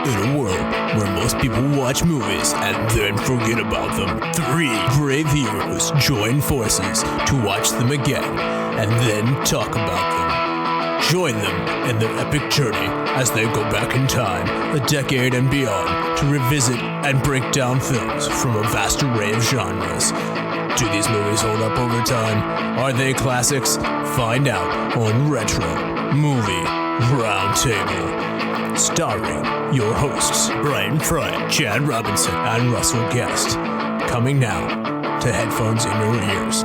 In a world where most people watch movies and then forget about them, three brave heroes join forces to watch them again and then talk about them. Join them in their epic journey as they go back in time, a decade and beyond, to revisit and break down films from a vast array of genres. Do these movies hold up over time? Are they classics? Find out on Retro Movie Roundtable. Starring your hosts, Brian Fry, Chad Robinson, and Russell Guest. Coming now to headphones in your ears.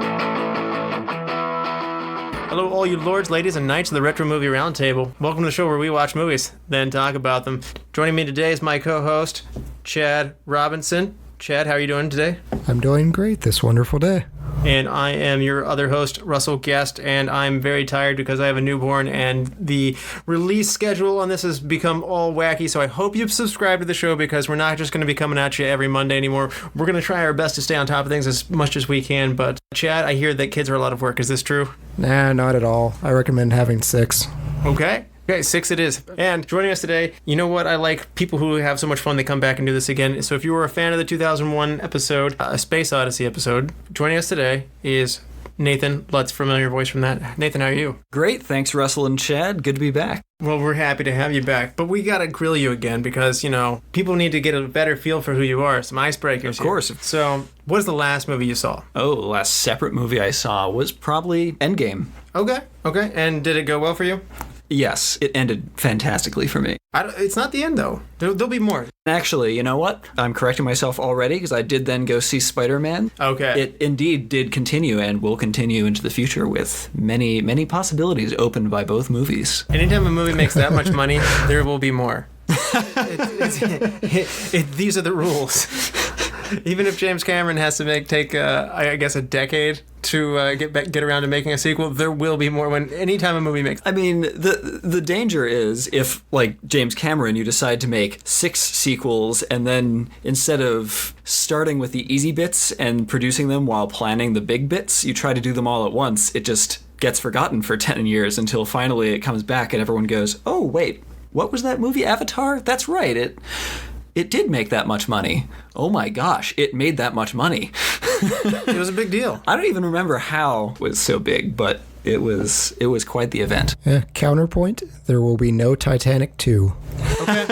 Hello, all you lords, ladies, and knights of the Retro Movie Roundtable. Welcome to the show where we watch movies, then talk about them. Joining me today is my co-host, Chad Robinson. Chad, how are you doing today? I'm doing great this wonderful day. And I am your other host, Russell Guest, and I'm very tired because I have a newborn and the release schedule on this has become all wacky, so I hope you've subscribed to the show because we're not just going to be coming at you every Monday anymore. We're going to try our best to stay on top of things as much as we can, but Chad, I hear that kids are a lot of work. Is this true? Nah, not at all. I recommend having 6. Okay, 6 it is. And joining us today, you know what? I like people who have so much fun they come back and do this again. So if you were a fan of the 2001 episode, a Space Odyssey episode, joining us today is Nathan Lutz, familiar voice from that. Nathan, how are you? Great, thanks Russell and Chad. Good to be back. Well, we're happy to have you back, but we gotta grill you again because, you know, people need to get a better feel for who you are. Some icebreakers. Of course. Here. So, what is the last movie you saw? Oh, the last separate movie I saw was probably Endgame. Okay. And did it go well for you? Yes, it ended fantastically for me. It's not the end, though. There'll be more. Actually, you know what? I'm correcting myself already because I did then go see Spider-Man. Okay. It indeed did continue and will continue into the future with many, many possibilities opened by both movies. Anytime a movie makes that much money, there will be more. These are the rules. Even if James Cameron has to take I guess a decade to get around to making a sequel, there will be more anytime a movie makes. I mean, the danger is if, like James Cameron, you decide to make 6 sequels and then instead of starting with the easy bits and producing them while planning the big bits, you try to do them all at once. It just gets forgotten for 10 years until finally it comes back and everyone goes, oh, wait, what was that movie, Avatar? That's right, It did make that much money. Oh my gosh, it made that much money. It was a big deal. I don't even remember how it was so big, but it was quite the event. Counterpoint, there will be no Titanic 2. Okay.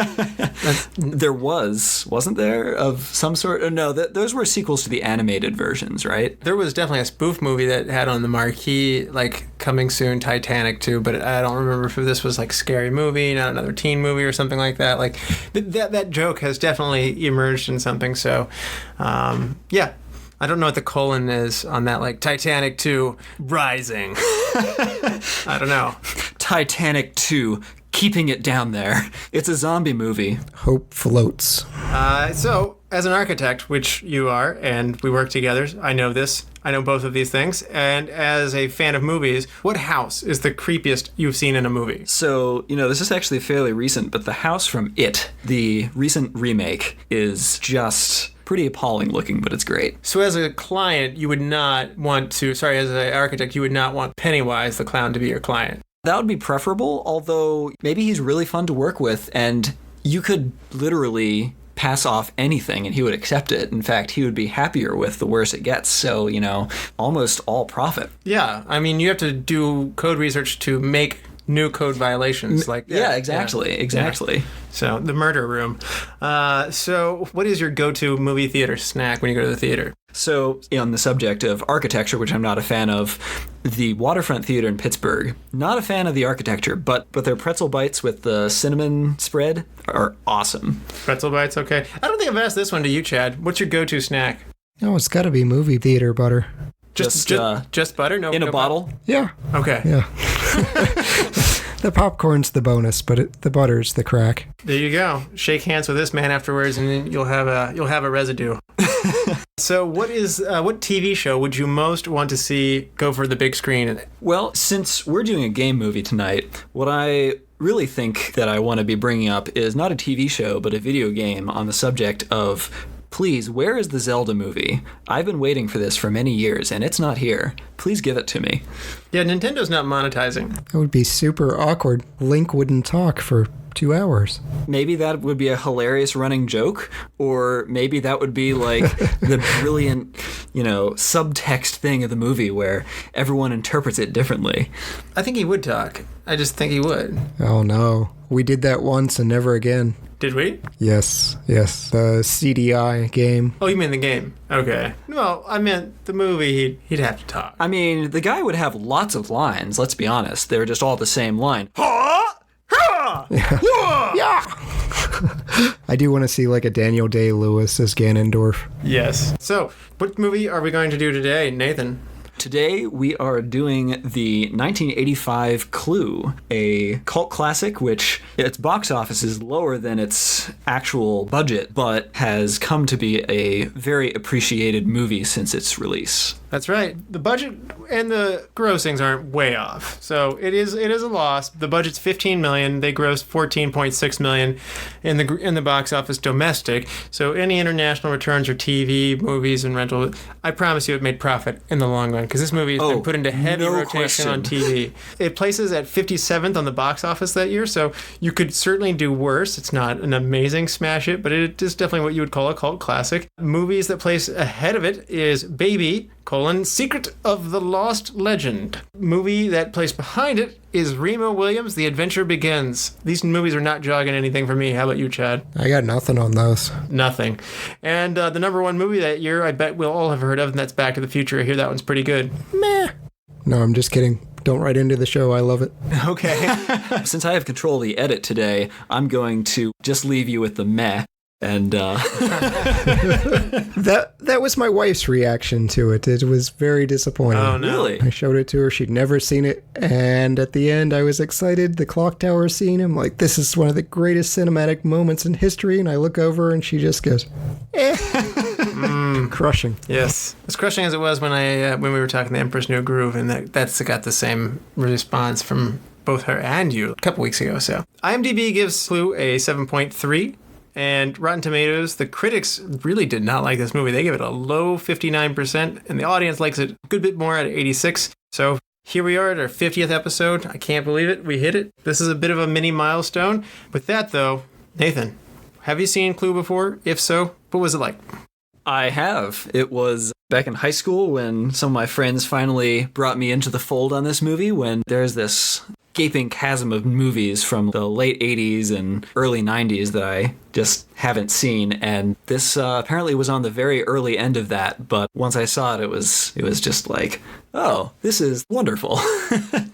There wasn't there, of some sort? No, those were sequels to the animated versions, right? There was definitely a spoof movie that had on the marquee, like, coming soon, Titanic 2, but I don't remember if this was, like, Scary Movie, not another teen movie or something like that. Like, that joke has definitely emerged in something, so, yeah. I don't know what the colon is on that, like, Titanic 2 Rising. I don't know. Titanic 2 Keeping It Down There. It's a zombie movie. Hope floats. So, as an architect, which you are, and we work together, I know this. I know both of these things. And as a fan of movies, what house is the creepiest you've seen in a movie? So, this is actually fairly recent, but the house from It, the recent remake, is just pretty appalling looking, but it's great. So as a client, you would not want to, as an architect, you would not want Pennywise the clown to be your client. That would be preferable, although maybe he's really fun to work with, and you could literally pass off anything and he would accept it. In fact, he would be happier with the worse it gets. So, almost all profit. Yeah, I mean, you have to do code research to make new code violations. Exactly. Yeah. So, the murder room. So, what is your go-to movie theater snack when you go to the theater? So, on the subject of architecture, which I'm not a fan of, the Waterfront Theater in Pittsburgh, not a fan of the architecture, but their pretzel bites with the cinnamon spread are awesome. Pretzel bites, okay. I don't think I've asked this one to you, Chad. What's your go-to snack? Oh, it's got to be movie theater butter. Just butter? No, in a bottle? Yeah. Okay. Yeah. The popcorn's the bonus, but the butter's the crack. There you go. Shake hands with this man afterwards, and then you'll have a residue. So, what TV show would you most want to see go for the big screen? Well, since we're doing a game movie tonight, what I really think that I want to be bringing up is not a TV show, but a video game on the subject of, please, where is the Zelda movie? I've been waiting for this for many years, and it's not here. Please give it to me. Yeah, Nintendo's not monetizing. That would be super awkward. Link wouldn't talk for 2 hours. Maybe that would be a hilarious running joke, or maybe that would be like the brilliant, subtext thing of the movie where everyone interprets it differently. I think he would talk. I just think he would. Oh no. We did that once and never again. Did we? Yes. The CDI game. Oh, you mean the game? Okay. No, I meant the movie. He'd have to talk. I mean, the guy would have lots of lines, let's be honest. They're just all the same line. Yeah. I do want to see like a Daniel Day-Lewis as Ganondorf. Yes. So, what movie are we going to do today, Nathan? Today we are doing the 1985 Clue, a cult classic which its box office is lower than its actual budget, but has come to be a very appreciated movie since its release. That's right. The budget and the grossings aren't way off. So it is a loss. The budget's $15 million. They grossed $14.6 million in the box office domestic. So any international returns or TV, movies, and rental, I promise you it made profit in the long run because this movie has been put into heavy rotation on TV. It places at 57th on the box office that year, so you could certainly do worse. It's not an amazing smash hit, but it is definitely what you would call a cult classic. Movies that place ahead of it is Baby, Secret of the Lost Legend. Movie that placed behind it is Remo Williams' The Adventure Begins. These movies are not jogging anything for me. How about you, Chad? I got nothing on those. Nothing. And the number one movie that year, I bet we'll all have heard of, and that's Back to the Future. I hear that one's pretty good. Meh. No, I'm just kidding. Don't write into the show. I love it. Okay. Since I have control of the edit today, I'm going to just leave you with the meh. And that was my wife's reaction to it. It was very disappointing. Oh, no. Really? I showed it to her. She'd never seen it. And at the end, I was excited. The clock tower scene, I'm like, this is one of the greatest cinematic moments in history. And I look over and she just goes, Crushing. Yes. As crushing as it was when we were talking The Emperor's New Groove, and that's got the same response from both her and you a couple weeks ago. So IMDb gives Clue a 7.3. And Rotten Tomatoes, the critics really did not like this movie. They give it a low 59%, and the audience likes it a good bit more at 86. So here we are at our 50th episode. I can't believe it. We hit it. This is a bit of a mini milestone. With that, though, Nathan, have you seen Clue before? If so, what was it like? I have. It was back in high school when some of my friends finally brought me into the fold on this movie, when there's this gaping chasm of movies from the late 80s and early 90s that I just haven't seen, and this apparently was on the very early end of that, but once I saw it, it was just like, oh, this is wonderful.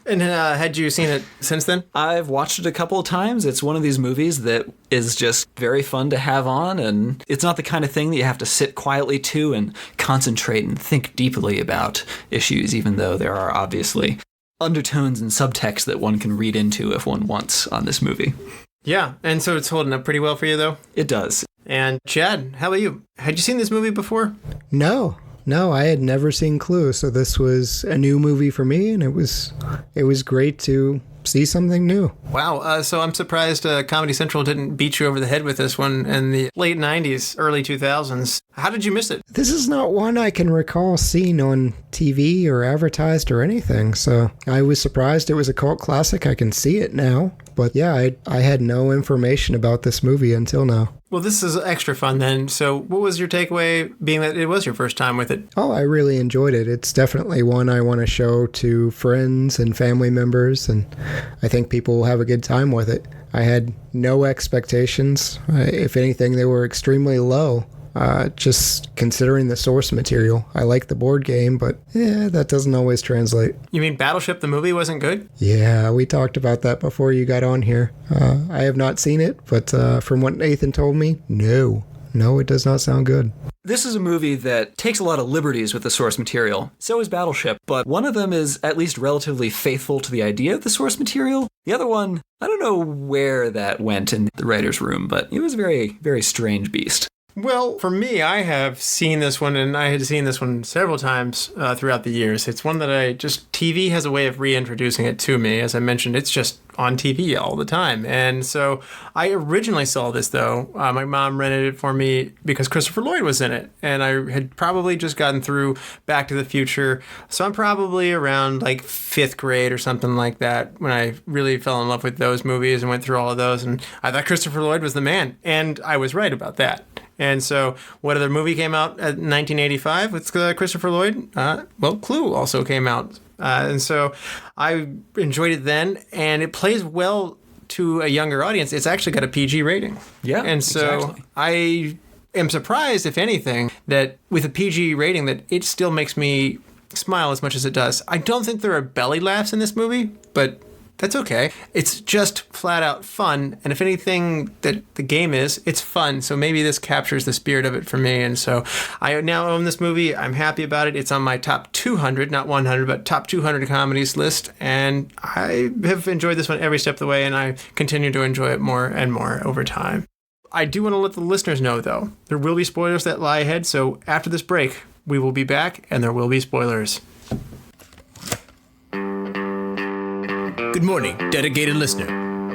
And had you seen it since then? I've watched it a couple of times. It's one of these movies that is just very fun to have on, and it's not the kind of thing that you have to sit quietly to and concentrate and think deeply about issues, even though there are obviously undertones and subtext that one can read into if one wants on this movie. Yeah, and so it's holding up pretty well for you, though? It does. And Chad, how about you? Had you seen this movie before? No, I had never seen Clue, so this was a new movie for me, and it was great to see something new. Wow, so I'm surprised Comedy Central didn't beat you over the head with this one in the late 90s, early 2000s. How did you miss it? This is not one I can recall seeing on TV or advertised or anything, so I was surprised it was a cult classic. I can see it now, but yeah, I had no information about this movie until now. Well, this is extra fun then. So what was your takeaway, being that it was your first time with it? Oh, I really enjoyed it. It's definitely one I want to show to friends and family members, and I think people will have a good time with it. I had no expectations. If anything, they were extremely low. Just considering the source material. I like the board game, but that doesn't always translate. You mean Battleship the movie wasn't good? Yeah, we talked about that before you got on here. I have not seen it, but from what Nathan told me, no, it does not sound good. This is a movie that takes a lot of liberties with the source material. So is Battleship, but one of them is at least relatively faithful to the idea of the source material. The other one, I don't know where that went in the writer's room, but it was a very, very strange beast. Well, for me, I have seen this one, and I had seen this one several times throughout the years. It's one that TV has a way of reintroducing it to me. As I mentioned, it's just on TV all the time. And so I originally saw this, though. My mom rented it for me because Christopher Lloyd was in it. And I had probably just gotten through Back to the Future. So I'm probably around like 5th grade or something like that when I really fell in love with those movies and went through all of those. And I thought Christopher Lloyd was the man. And I was right about that. And so, what other movie came out in 1985 with Christopher Lloyd? Clue also came out. And so, I enjoyed it then, and it plays well to a younger audience. It's actually got a PG rating. Yeah, and so exactly. I am surprised, if anything, that with a PG rating, that it still makes me smile as much as it does. I don't think there are belly laughs in this movie, but that's okay. It's just flat out fun. And if anything that the game is, it's fun. So maybe this captures the spirit of it for me. And so I now own this movie. I'm happy about it. It's on my top 200, not 100, but top 200 comedies list. And I have enjoyed this one every step of the way. And I continue to enjoy it more and more over time. I do want to let the listeners know, though, there will be spoilers that lie ahead. So after this break, we will be back and there will be spoilers. Good morning, dedicated listener.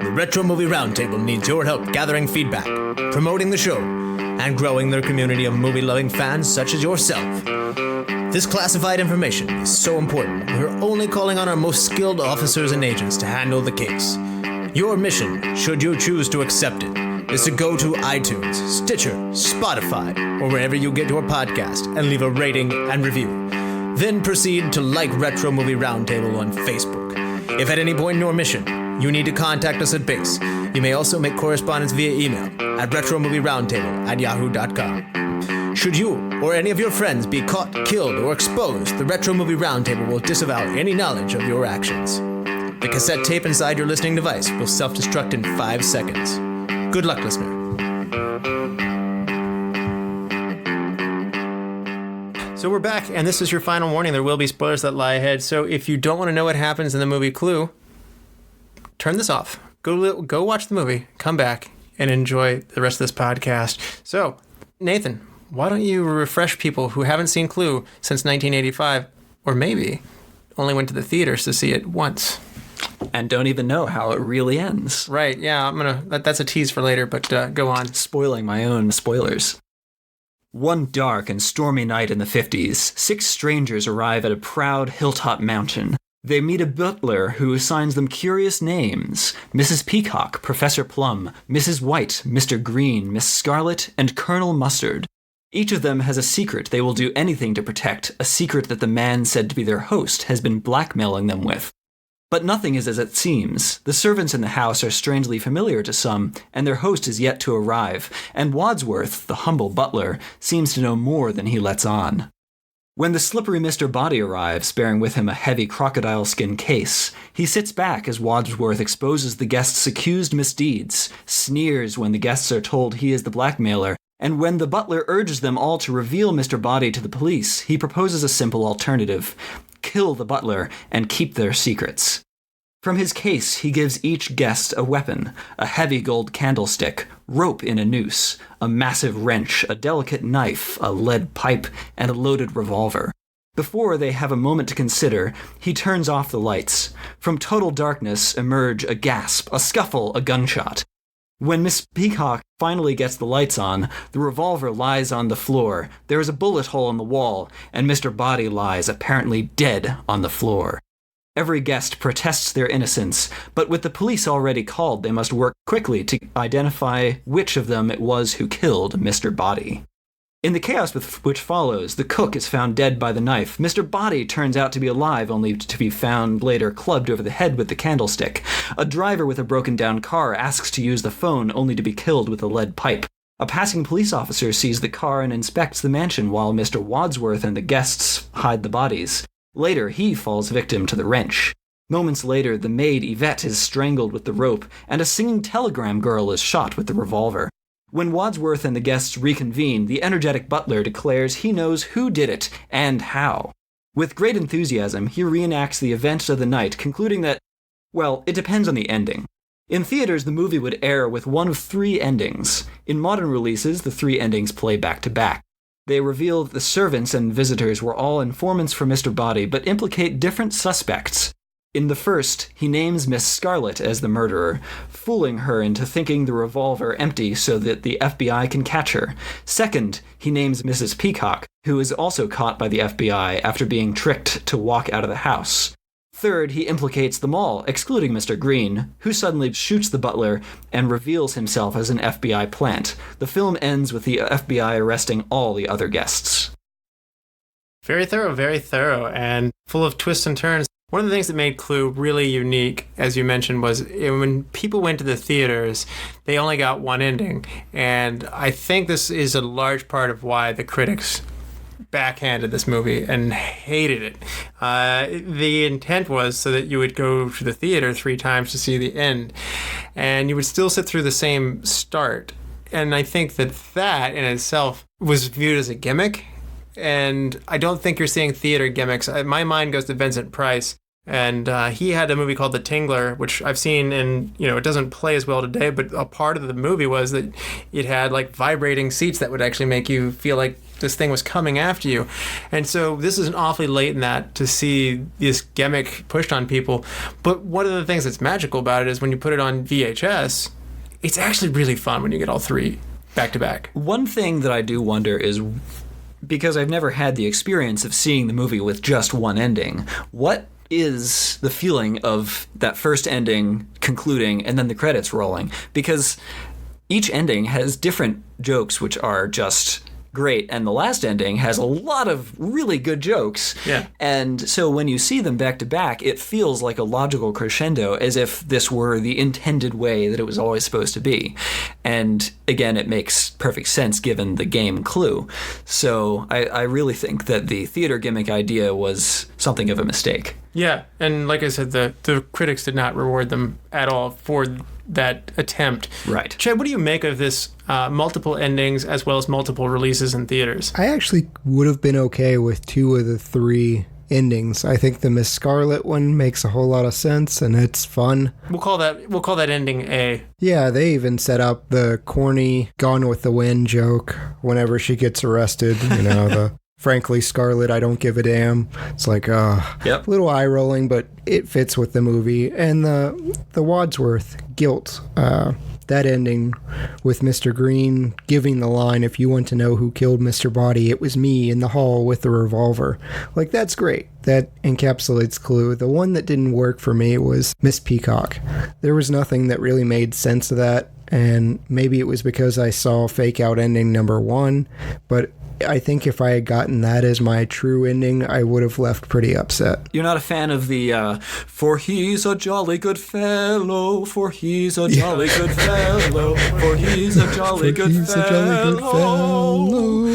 The Retro Movie Roundtable needs your help gathering feedback, promoting the show, and growing their community of movie-loving fans such as yourself. This classified information is so important, we're only calling on our most skilled officers and agents to handle the case. Your mission, should you choose to accept it, is to go to iTunes, Stitcher, Spotify, or wherever you get your podcast and leave a rating and review. Then proceed to like Retro Movie Roundtable on Facebook. If at any point in your mission, you need to contact us at base, you may also make correspondence via email at retromovieroundtable@yahoo.com. Should you or any of your friends be caught, killed, or exposed, the Retro Movie Roundtable will disavow any knowledge of your actions. The cassette tape inside your listening device will self-destruct in 5 seconds. Good luck, listener. So we're back, and this is your final warning. There will be spoilers that lie ahead. So if you don't want to know what happens in the movie Clue, turn this off. Go watch the movie, come back, and enjoy the rest of this podcast. So, Nathan, why don't you refresh people who haven't seen Clue since 1985, or maybe only went to the theaters to see it once. And don't even know how it really ends. Right, yeah, that's a tease for later, but go on. Spoiling my own spoilers. One dark and stormy night in the 50s, 6 strangers arrive at a proud hilltop mountain. They meet a butler who assigns them curious names: Mrs. Peacock, Professor Plum, Mrs. White, Mr. Green, Miss Scarlet, and Colonel Mustard. Each of them has a secret they will do anything to protect, a secret that the man said to be their host has been blackmailing them with. But nothing is as it seems. The servants in the house are strangely familiar to some, and their host is yet to arrive, and Wadsworth, the humble butler, seems to know more than he lets on. When the slippery Mr. Body arrives, bearing with him a heavy crocodile skin case, he sits back as Wadsworth exposes the guests' accused misdeeds, sneers when the guests are told he is the blackmailer, and when the butler urges them all to reveal Mr. Body to the police, he proposes a simple alternative: kill the butler and keep their secrets. From his case, he gives each guest a weapon: a heavy gold candlestick, rope in a noose, a massive wrench, a delicate knife, a lead pipe, and a loaded revolver. Before they have a moment to consider, he turns off the lights. From total darkness emerge a gasp, a scuffle, a gunshot. When Miss Peacock finally gets the lights on, the revolver lies on the floor, there is a bullet hole in the wall, and Mr. Body lies apparently dead on the floor. Every guest protests their innocence, but with the police already called, they must work quickly to identify which of them it was who killed Mr. Body. In the chaos which follows, the cook is found dead by the knife. Mr. Body turns out to be alive, only to be found later clubbed over the head with the candlestick. A driver with a broken-down car asks to use the phone, only to be killed with a lead pipe. A passing police officer sees the car and inspects the mansion while Mr. Wadsworth and the guests hide the bodies. Later, he falls victim to the wrench. Moments later, the maid Yvette is strangled with the rope, and a singing telegram girl is shot with the revolver. When Wadsworth and the guests reconvene, the energetic butler declares he knows who did it and how. With great enthusiasm, he reenacts the events of the night, concluding that, well, it depends on the ending. In theaters, the movie would air with one of 3 endings. In modern releases, the 3 endings play back to back. They reveal that the servants and visitors were all informants for Mr. Body, but implicate different suspects. In the first, he names Miss Scarlet as the murderer, fooling her into thinking the revolver empty so that the FBI can catch her. Second, he names Mrs. Peacock, who is also caught by the FBI after being tricked to walk out of the house. Third, he implicates them all, excluding Mr. Green, who suddenly shoots the butler and reveals himself as an FBI plant. The film ends with the FBI arresting all the other guests. Very thorough, and full of twists and turns. One of the things that made Clue really unique, as you mentioned, was when people went to the theaters, they only got one ending. And I think this is a large part of why the critics backhanded this movie and hated it. The intent was so that you would go to the theater 3 times to see the end, and you would still sit through the same start. And I think that in itself was viewed as a gimmick. And I don't think you're seeing theater gimmicks. My mind goes to Vincent Price, and he had a movie called The Tingler, which I've seen, and it doesn't play as well today, but a part of the movie was that it had like vibrating seats that would actually make you feel like this thing was coming after you. And so this is an awfully late in that to see this gimmick pushed on people. But one of the things that's magical about it is when you put it on VHS, it's actually really fun when you get all 3 back to back. One thing that I do wonder is, because I've never had the experience of seeing the movie with just one ending, what is the feeling of that first ending concluding and then the credits rolling? Because each ending has different jokes which are just great, and the last ending has a lot of really good jokes. Yeah. And so when you see them back to back, it feels like a logical crescendo, as if this were the intended way that it was always supposed to be. And again, it makes perfect sense given the game Clue. So I really think that the theater gimmick idea was something of a mistake. Yeah, and like I said, the critics did not reward them at all for that attempt. Right. Chad, what do you make of this multiple endings as well as multiple releases in theaters? I actually would have been okay with 2 of the 3 endings. I think the Miss Scarlet one makes a whole lot of sense, and it's fun. We'll call that ending A. Yeah, they even set up the corny Gone with the Wind joke whenever she gets arrested. The frankly, Scarlet, I don't give a damn. It's like, Yep. little eye rolling, but it fits with the movie. And the Wadsworth guilt, that ending with Mr. Green giving the line, if you want to know who killed Mr. Body, it was me in the hall with the revolver. Like, that's great. That encapsulates Clue. The one that didn't work for me was Miss Peacock. There was nothing that really made sense of that, and maybe it was because I saw Fake Out ending number 1, but I think if I had gotten that as my true ending, I would have left pretty upset. You're not a fan of the, for he's a jolly good fellow, for he's a jolly good fellow, for he's a jolly good fellow.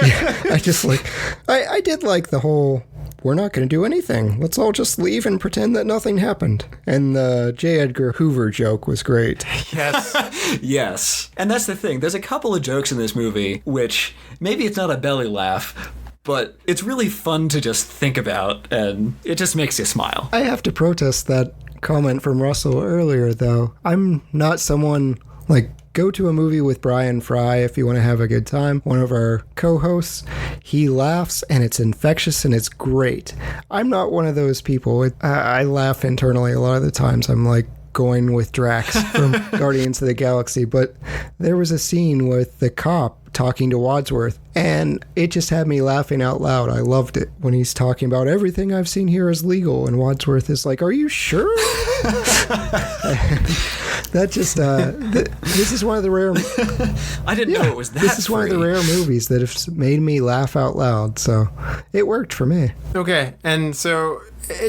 Yeah, I did like the whole, we're not going to do anything. Let's all just leave and pretend that nothing happened. And the J. Edgar Hoover joke was great. Yes. Yes. And that's the thing. There's a couple of jokes in this movie which, maybe it's not a belly laugh, but it's really fun to just think about, and it just makes you smile. I have to protest that comment from Russell earlier, though. I'm not someone like, go to a movie with Brian Fry if you want to have a good time. One of our co-hosts, he laughs and it's infectious and it's great. I'm not one of those people. I laugh internally a lot of the times. I'm like going with Drax from Guardians of the Galaxy, but there was a scene with the cop talking to Wadsworth, and it just had me laughing out loud. I loved it when he's talking about everything I've seen here is legal, and Wadsworth is like, are you sure? That just, this is one of the rare... I didn't know it was that This is one of the rare movies that have made me laugh out loud, so it worked for me. Okay, and so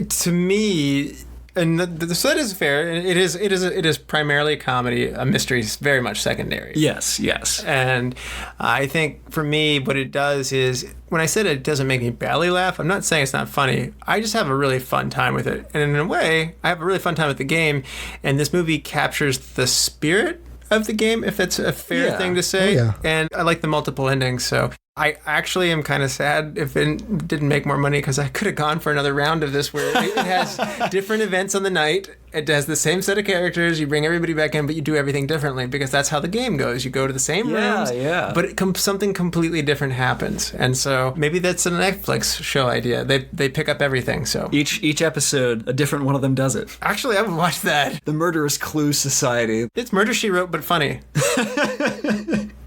to me... And so that is fair. It is primarily a comedy. A mystery is very much secondary. Yes, yes. And I think for me, what it does is, when I said it doesn't make me belly laugh, I'm not saying it's not funny. I just have a really fun time with it. And in a way, I have a really fun time with the game. And this movie captures the spirit of the game, if that's a fair thing to say. Oh, yeah. And I like the multiple endings. So I actually am kind of sad if it didn't make more money, because I could have gone for another round of this where it has different events on the night. It has the same set of characters. You bring everybody back in, but you do everything differently, because that's how the game goes. You go to the same rooms, but something completely different happens. And so maybe that's a Netflix show idea. They pick up everything. So each episode, a different one of them does it. Actually, I would watch that. The Murderous Clue Society. It's Murder, She Wrote, but funny.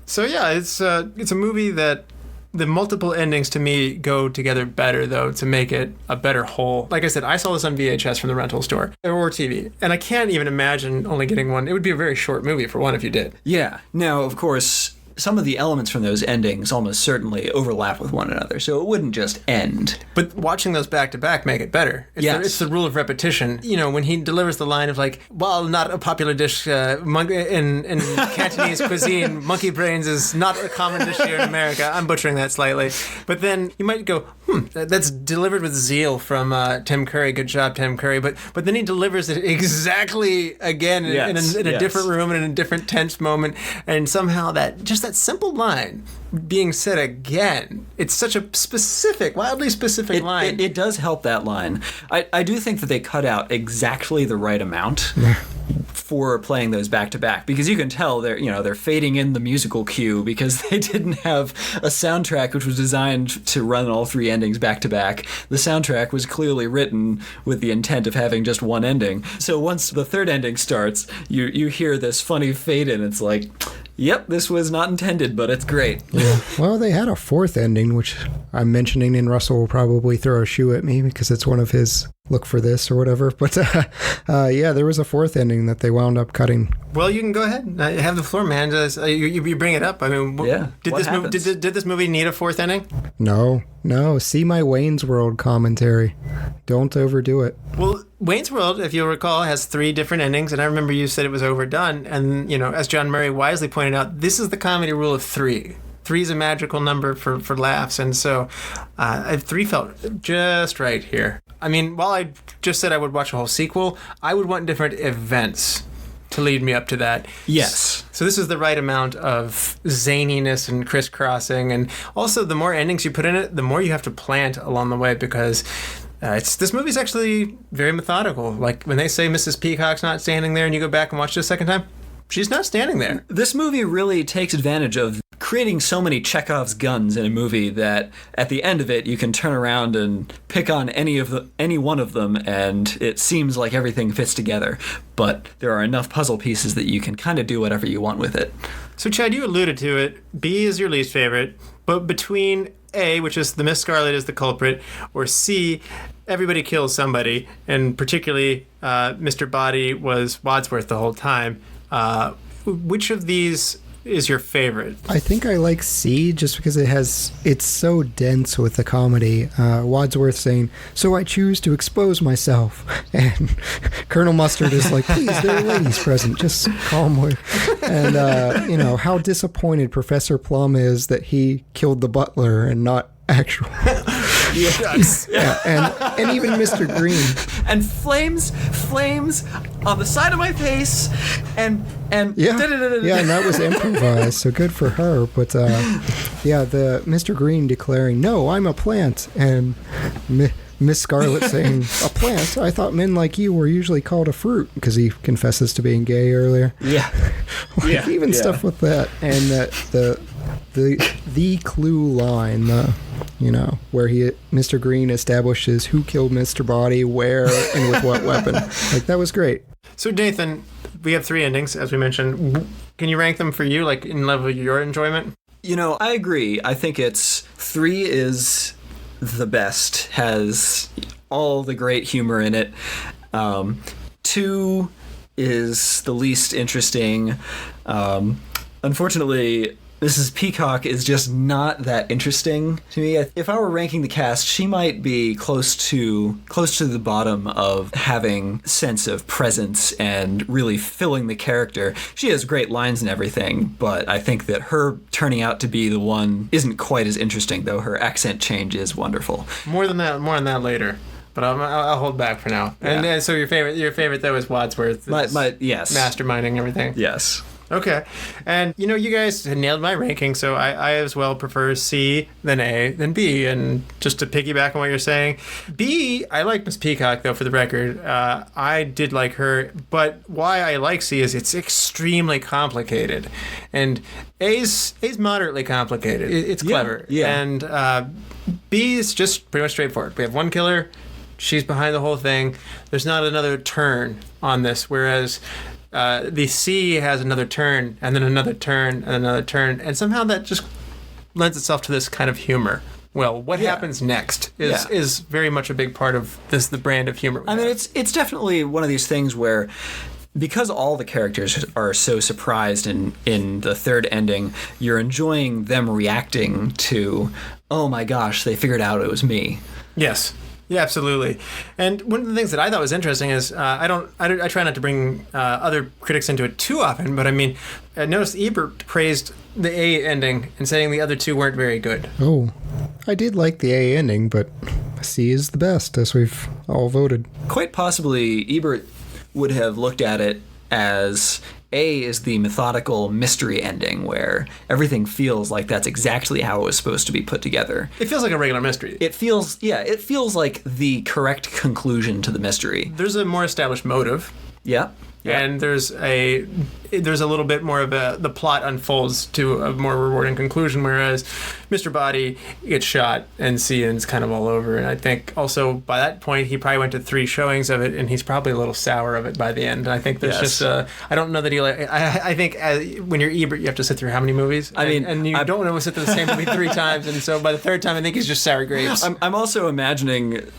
So yeah, it's a movie that the multiple endings to me go together better, though, to make it a better whole. Like I said, I saw this on VHS from the rental store or TV, and I can't even imagine only getting one. It would be a very short movie for one if you did. Yeah. Now, of course, some of the elements from those endings almost certainly overlap with one another, so it wouldn't just end. But watching those back to back make it better. It's the rule of repetition. You know, when he delivers the line of like, well, not a popular dish in Cantonese cuisine, monkey brains is not a common dish here in America. I'm butchering that slightly. But then you might go, that's delivered with zeal from Tim Curry. Good job, Tim Curry. But then he delivers it exactly again in a different room and in a different tense moment. And somehow that simple line being said again, it's such a specific, wildly specific line. It does help that line. I do think that they cut out exactly the right amount for playing those back to back, because you can tell they're fading in the musical cue because they didn't have a soundtrack which was designed to run all three endings back to back. The soundtrack was clearly written with the intent of having just one ending. So once the third ending starts, you hear this funny fade in. It's like, yep, this was not intended, but it's great. Yeah. Well, they had a fourth ending, which I'm mentioning, and Russell will probably throw a shoe at me because it's one of his look for this or whatever. But yeah, there was a fourth ending that they wound up cutting. Well, you can go ahead. Have the floor, man. You bring it up. I mean, did this movie need a fourth ending? No. See my Wayne's World commentary. Don't overdo it. Well, Wayne's World, if you'll recall, has 3 different endings, and I remember you said it was overdone. And, as John Murray wisely pointed out, this is the comedy rule of 3. 3 is a magical number for laughs, and so 3 felt just right here. I mean, while I just said I would watch a whole sequel, I would want different events to lead me up to that. Yes. So this is the right amount of zaniness and crisscrossing, and also the more endings you put in it, the more you have to plant along the way, because this movie's actually very methodical. Like when they say Mrs. Peacock's not standing there and you go back and watch it a second time, she's not standing there. This movie really takes advantage of creating so many Chekhov's guns in a movie that at the end of it you can turn around and pick on any one of them and it seems like everything fits together. But there are enough puzzle pieces that you can kind of do whatever you want with it. So Chad, you alluded to it. B is your least favorite, but between A, which is the Miss Scarlet is the culprit, or C, everybody kills somebody, and particularly Mr. Body was Wadsworth the whole time. Which of these is your favorite? I think I like C just because it's so dense with the comedy. Wadsworth saying, "So I choose to expose myself," and Colonel Mustard is like, "Please, there are ladies present, just calmly." And how disappointed Professor Plum is that he killed the butler and not actual. Yes. Yeah, and even Mr. Green. And flames on the side of my face, and yeah, and that was improvised, so good for her. But the Mr. Green declaring, "No, I'm a plant," and Miss Scarlet saying, "A plant? I thought men like you were usually called a fruit," because he confesses to being gay earlier. Yeah, Stuff with that, and that the clue line, where Mr. Green establishes who killed Mr. Body, where, and with what weapon. Like, that was great. So, Nathan, we have 3 endings, as we mentioned. Can you rank them for you, like, in level of your enjoyment? I agree. I think 3 is the best, has all the great humor in it. 2 is the least interesting. Unfortunately, Mrs. Peacock is just not that interesting to me. If I were ranking the cast, she might be close to the bottom of having sense of presence and really filling the character. She has great lines and everything, but I think that her turning out to be the one isn't quite as interesting, though her accent change is wonderful. More on that later. But I'll hold back for now. Yeah. And so your favorite though is Wadsworth. Yes. Masterminding everything. Yes. Okay. And, you guys had nailed my ranking, so I as well prefer C, then A, then B. And just to piggyback on what you're saying, B, I like Miss Peacock, though, for the record. I did like her, but why I like C is it's extremely complicated. And A's moderately complicated. It's clever. Yeah. And B is just pretty much straightforward. We have one killer. She's behind the whole thing. There's not another turn on this, whereas the C has another turn, and then another turn, and another turn, and somehow that just lends itself to this kind of humor. Well, what happens next is very much a big part of the brand of humor. I mean, it's definitely one of these things where, because all the characters are so surprised in the third ending, you're enjoying them reacting to, oh my gosh, they figured out it was me. Yes. Yeah, absolutely. And one of the things that I thought was interesting is I try not to bring other critics into it too often, but I mean, I noticed Ebert praised the A ending and saying the other two weren't very good. Oh, I did like the A ending, but C is the best, as we've all voted. Quite possibly, Ebert would have looked at it as A is the methodical mystery ending where everything feels like that's exactly how it was supposed to be put together. It feels like a regular mystery. It feels like the correct conclusion to the mystery. There's a more established motive. Yeah. And there's a little bit more of the plot unfolds to a more rewarding conclusion, whereas Mr. Body gets shot and Cian's kind of all over. And I think also by that point he probably went to 3 showings of it, and he's probably a little sour of it by the end. I think there's just I don't know that he I think when you're Ebert you have to sit through how many movies? And you don't want to sit through the same movie 3 times, and so by the 3rd time I think he's just sour grapes. I'm also imagining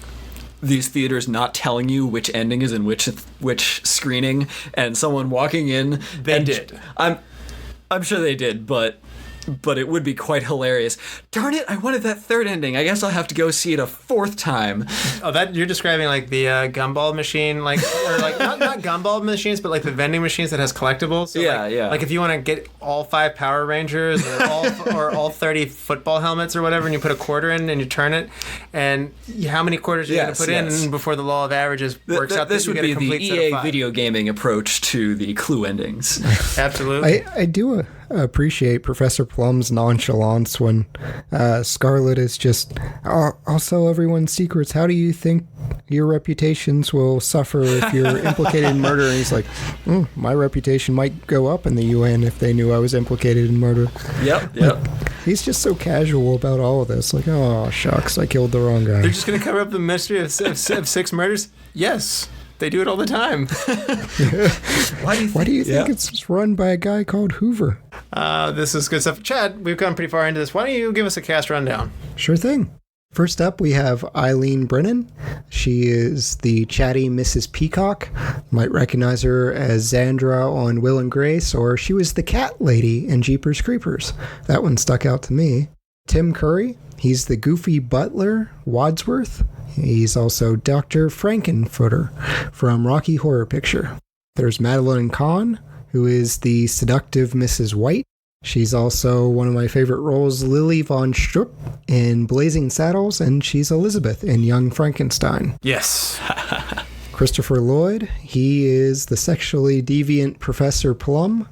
these theaters not telling you which ending is in which screening, and someone walking in. They did. I'm sure they did, but it would be quite hilarious. Darn it, I wanted that 3rd ending. I guess I'll have to go see it a 4th time. Oh, that you're describing like the gumball machine, like, or like not gumball machines, but like the vending machines that has collectibles. So yeah, like, yeah. Like if you want to get all 5 Power Rangers or all 30 football helmets or whatever, and you put a quarter in and you turn it, and how many quarters are you going to put in before the law of averages works out? This would be the EA video gaming approach to the Clue endings. Absolutely. I do appreciate Professor Plum's nonchalance when Scarlet is just, I'll sell everyone's secrets. How do you think your reputations will suffer if you're implicated in murder? And he's like, my reputation might go up in the UN if they knew I was implicated in murder. Yep. He's just so casual about all of this. Like, oh, shucks, I killed the wrong guy. They're just going to cover up the mystery of 6 murders? Yes. They do it all the time. Why do you think it's run by a guy called Hoover? This is good stuff. Chad, we've gone pretty far into this. Why don't you give us a cast rundown? Sure thing. First up, we have Eileen Brennan. She is the chatty Mrs. Peacock. You might recognize her as Xandra on Will and Grace, or she was the cat lady in Jeepers Creepers. That one stuck out to me. Tim Curry. He's the goofy butler, Wadsworth. He's also Dr. Frankenfooter from Rocky Horror Picture. There's Madeline Kahn, who is the seductive Mrs. White. She's also one of my favorite roles, Lily von Strupp in Blazing Saddles, and she's Elizabeth in Young Frankenstein. Yes. Christopher Lloyd, he is the sexually deviant Professor Plum.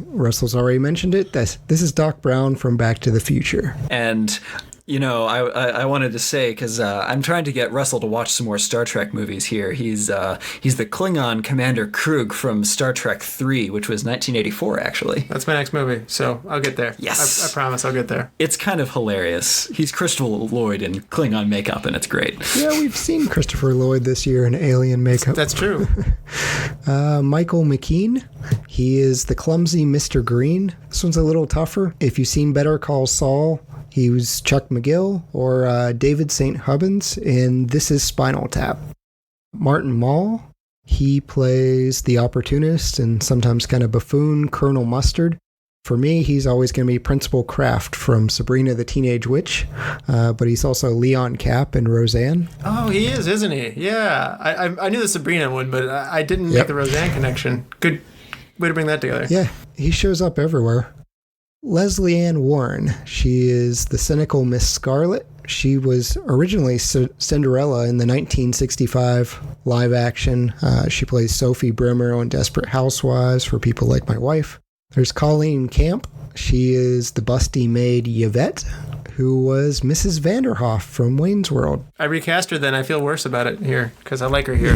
Russell's already mentioned it. This is Doc Brown from Back to the Future. And I wanted to say, because I'm trying to get Russell to watch some more Star Trek movies here. He's the Klingon Commander Krug from Star Trek 3, which was 1984, actually. That's my next movie, so I'll get there. Yes. I promise I'll get there. It's kind of hilarious. He's Christopher Lloyd in Klingon makeup, and it's great. Yeah, we've seen Christopher Lloyd this year in alien makeup. That's true. Michael McKean, he is the clumsy Mr. Green. This one's a little tougher. If you've seen Better Call Saul, he was Chuck McGill, or David St. Hubbins in This Is Spinal Tap. Martin Mull, he plays the opportunist and sometimes kind of buffoon Colonel Mustard. For me, he's always going to be Principal Kraft from Sabrina the Teenage Witch, but he's also Leon Kapp in Roseanne. Oh, he is, isn't he? Yeah. I knew the Sabrina one, but I didn't make the Roseanne connection. Good way to bring that together. Yeah, he shows up everywhere. Lesley Ann Warren, she is the cynical Miss Scarlet. She was originally Cinderella in the 1965 live action. She plays Sophie Brimmer on Desperate Housewives for people like my wife. There's Colleen Camp. She is the busty maid Yvette, who was Mrs. Vanderhoff from Wayne's World. I recast her then. I feel worse about it here because I like her here.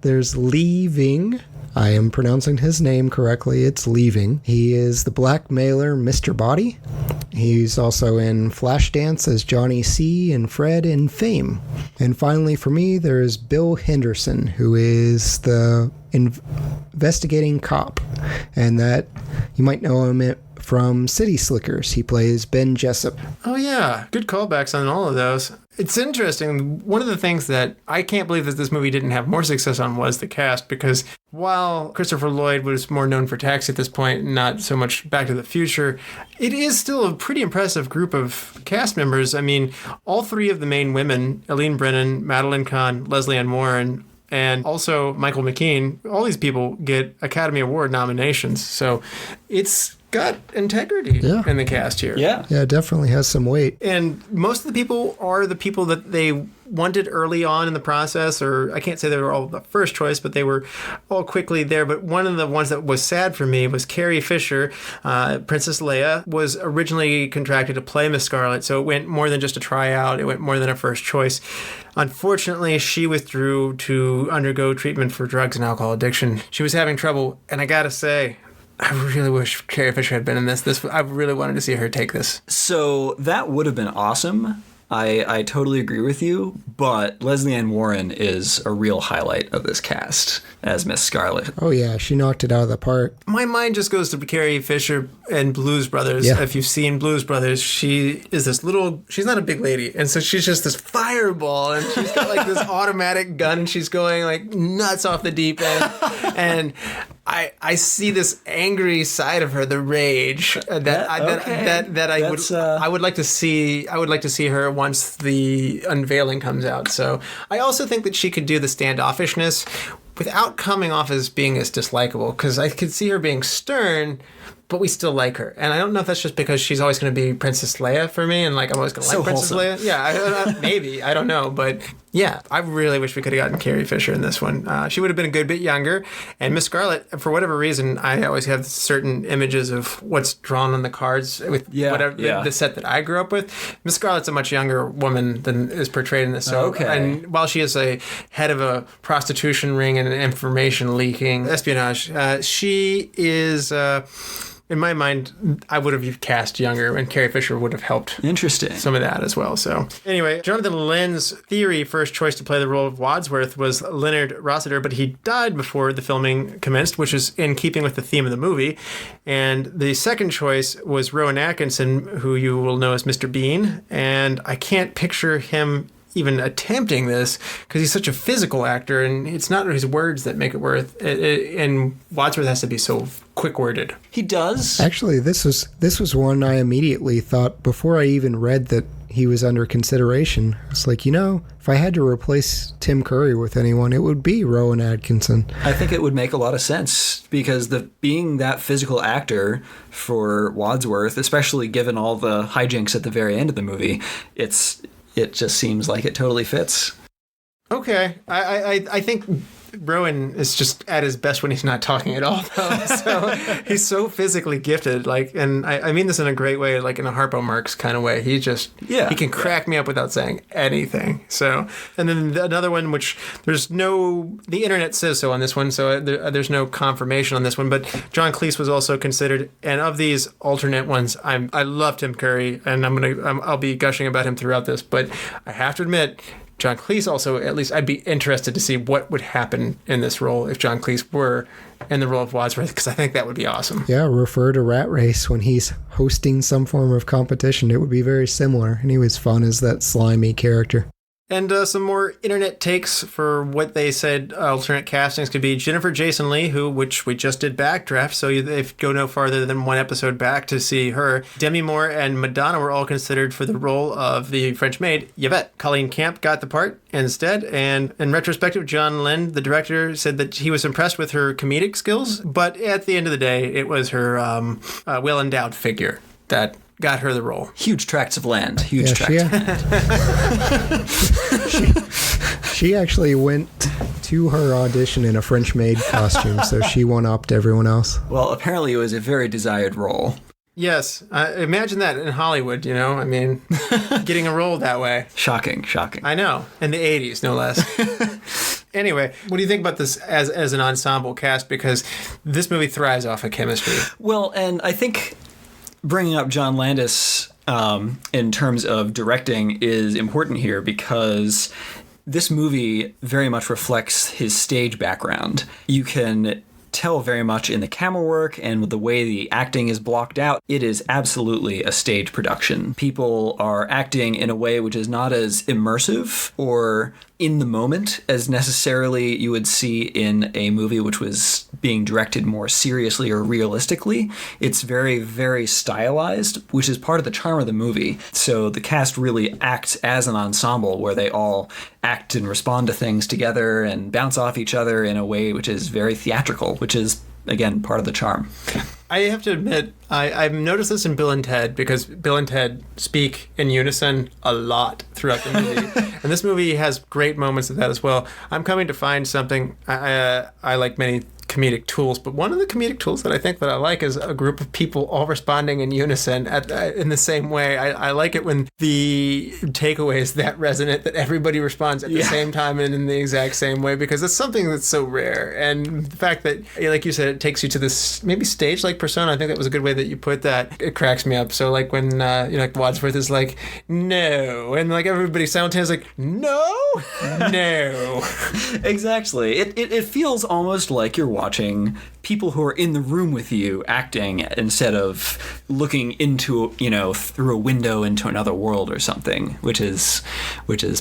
There's Lee Ving. I am pronouncing his name correctly. It's Leaving. He is the blackmailer Mr. Body. He's also in Flashdance as Johnny C. and Fred in Fame. And finally, for me, there's Bill Henderson, who is the investigating cop. And that you might know him from City Slickers. He plays Ben Jessup. Oh, yeah. Good callbacks on all of those. It's interesting. One of the things that I can't believe that this movie didn't have more success on was the cast, because while Christopher Lloyd was more known for Taxi at this point, not so much Back to the Future, it is still a pretty impressive group of cast members. I mean, all three of the main women, Eileen, Brennan, Madeline, Kahn, Lesley, and Warren, and also Michael McKean, all these people get Academy Award nominations. So it's got integrity in the cast here. Yeah, it definitely has some weight. And most of the people are the people that they wanted early on in the process, or I can't say they were all the first choice, but they were all quickly there. But one of the ones that was sad for me was Carrie Fisher. Princess Leia was originally contracted to play Miss Scarlet, so it went more than just a tryout. It went more than a first choice. Unfortunately, she withdrew to undergo treatment for drugs and alcohol addiction. She was having trouble, and I gotta say, I really wish Carrie Fisher had been in this. I really wanted to see her take this. So that would have been awesome. I totally agree with you, but Lesley Ann Warren is a real highlight of this cast as Miss Scarlet. Oh, yeah, she knocked it out of the park. My mind just goes to Carrie Fisher and Blues Brothers. Yeah. If you've seen Blues Brothers, she is this little, she's not a big lady, and so she's just this fireball, and she's got like this automatic gun, and she's going like nuts off the deep end, and I see this angry side of her, the rage that I would like to see. I would like to see her once the unveiling comes out. So I also think that she could do the standoffishness without coming off as being as dislikable, because I could see her being stern, but we still like her. And I don't know if that's just because she's always going to be Princess Leia for me, and like I'm always going to like Princess Leia. Yeah, maybe. I don't know. But yeah, I really wish we could have gotten Carrie Fisher in this one. She would have been a good bit younger. And Miss Scarlet, for whatever reason, I always have certain images of what's drawn on the cards with the set that I grew up with. Miss Scarlet's a much younger woman than is portrayed in this. So, and while she is a head of a prostitution ring and information leaking, espionage, she is... in my mind, I would have cast younger, and Carrie Fisher would have helped. Interesting. Some of that as well. So anyway, Jonathan Lynn's theory first choice to play the role of Wadsworth was Leonard Rossiter, but he died before the filming commenced, which is in keeping with the theme of the movie. And the second choice was Rowan Atkinson, who you will know as Mr. Bean. And I can't picture him even attempting this because he's such a physical actor, and it's not his words that make it worth it, and Wadsworth has to be so quick-worded. He does. Actually, this was one I immediately thought before I even read that he was under consideration. It's like, if I had to replace Tim Curry with anyone, it would be Rowan Atkinson. I think it would make a lot of sense because being that physical actor for Wadsworth, especially given all the hijinks at the very end of the movie, it just seems like it totally fits. Okay. I think Rowan is just at his best when he's not talking at all, though. So he's so physically gifted, and I mean this in a great way, like in a Harpo Marx kind of way. He can crack me up without saying anything. So, and then another one, which the internet says so on this one, so there's no confirmation on this one, but John Cleese was also considered, and of these alternate ones, I love Tim Curry, and I'll be gushing about him throughout this, but I have to admit, John Cleese also, at least I'd be interested to see what would happen in this role if John Cleese were in the role of Wadsworth, because I think that would be awesome. Yeah, refer to Rat Race when he's hosting some form of competition. It would be very similar, and he was fun as that slimy character. And some more internet takes for what they said alternate castings could be. Jennifer Jason Leigh, which we just did Backdraft, so if go no farther than one episode back to see her. Demi Moore and Madonna were all considered for the role of the French maid, Yvette. Colleen Camp got the part instead, and in retrospective, John Lynn, the director, said that he was impressed with her comedic skills, but at the end of the day, it was her well-endowed figure that got her the role. Huge tracts of land. She actually went to her audition in a French maid costume, so she one-upped everyone else. Well, apparently it was a very desired role. Yes, imagine that in Hollywood, you know? I mean, getting a role that way. Shocking. I know, in the 80s, no less. Anyway, what do you think about this as an ensemble cast? Because this movie thrives off of chemistry. Well, and I think bringing up John Landis in terms of directing is important here because this movie very much reflects his stage background. You can tell very much in the camera work and with the way the acting is blocked out. It is absolutely a stage production. People are acting in a way which is not as immersive or in the moment as necessarily you would see in a movie which was being directed more seriously or realistically. It's very, very stylized, which is part of the charm of the movie. So the cast really acts as an ensemble where they all act and respond to things together and bounce off each other in a way which is very theatrical, which is, again, part of the charm. I have to admit, I've noticed this in Bill and Ted because Bill and Ted speak in unison a lot throughout the movie. And this movie has great moments of that as well. I'm coming to find something. I like many comedic tools, but one of the comedic tools that I think that I like is a group of people all responding in unison in the same way. I like it when the takeaway is that resonant, that everybody responds at the same time and in the exact same way, because it's something that's so rare. And the fact that, like you said, it takes you to this maybe stage-like persona, I think that was a good way that you put that. It cracks me up. So like when like Wadsworth is like, no, and like everybody simultaneously like, no. Exactly. It feels almost like you're watching people who are in the room with you acting instead of looking into, through a window into another world or something, which is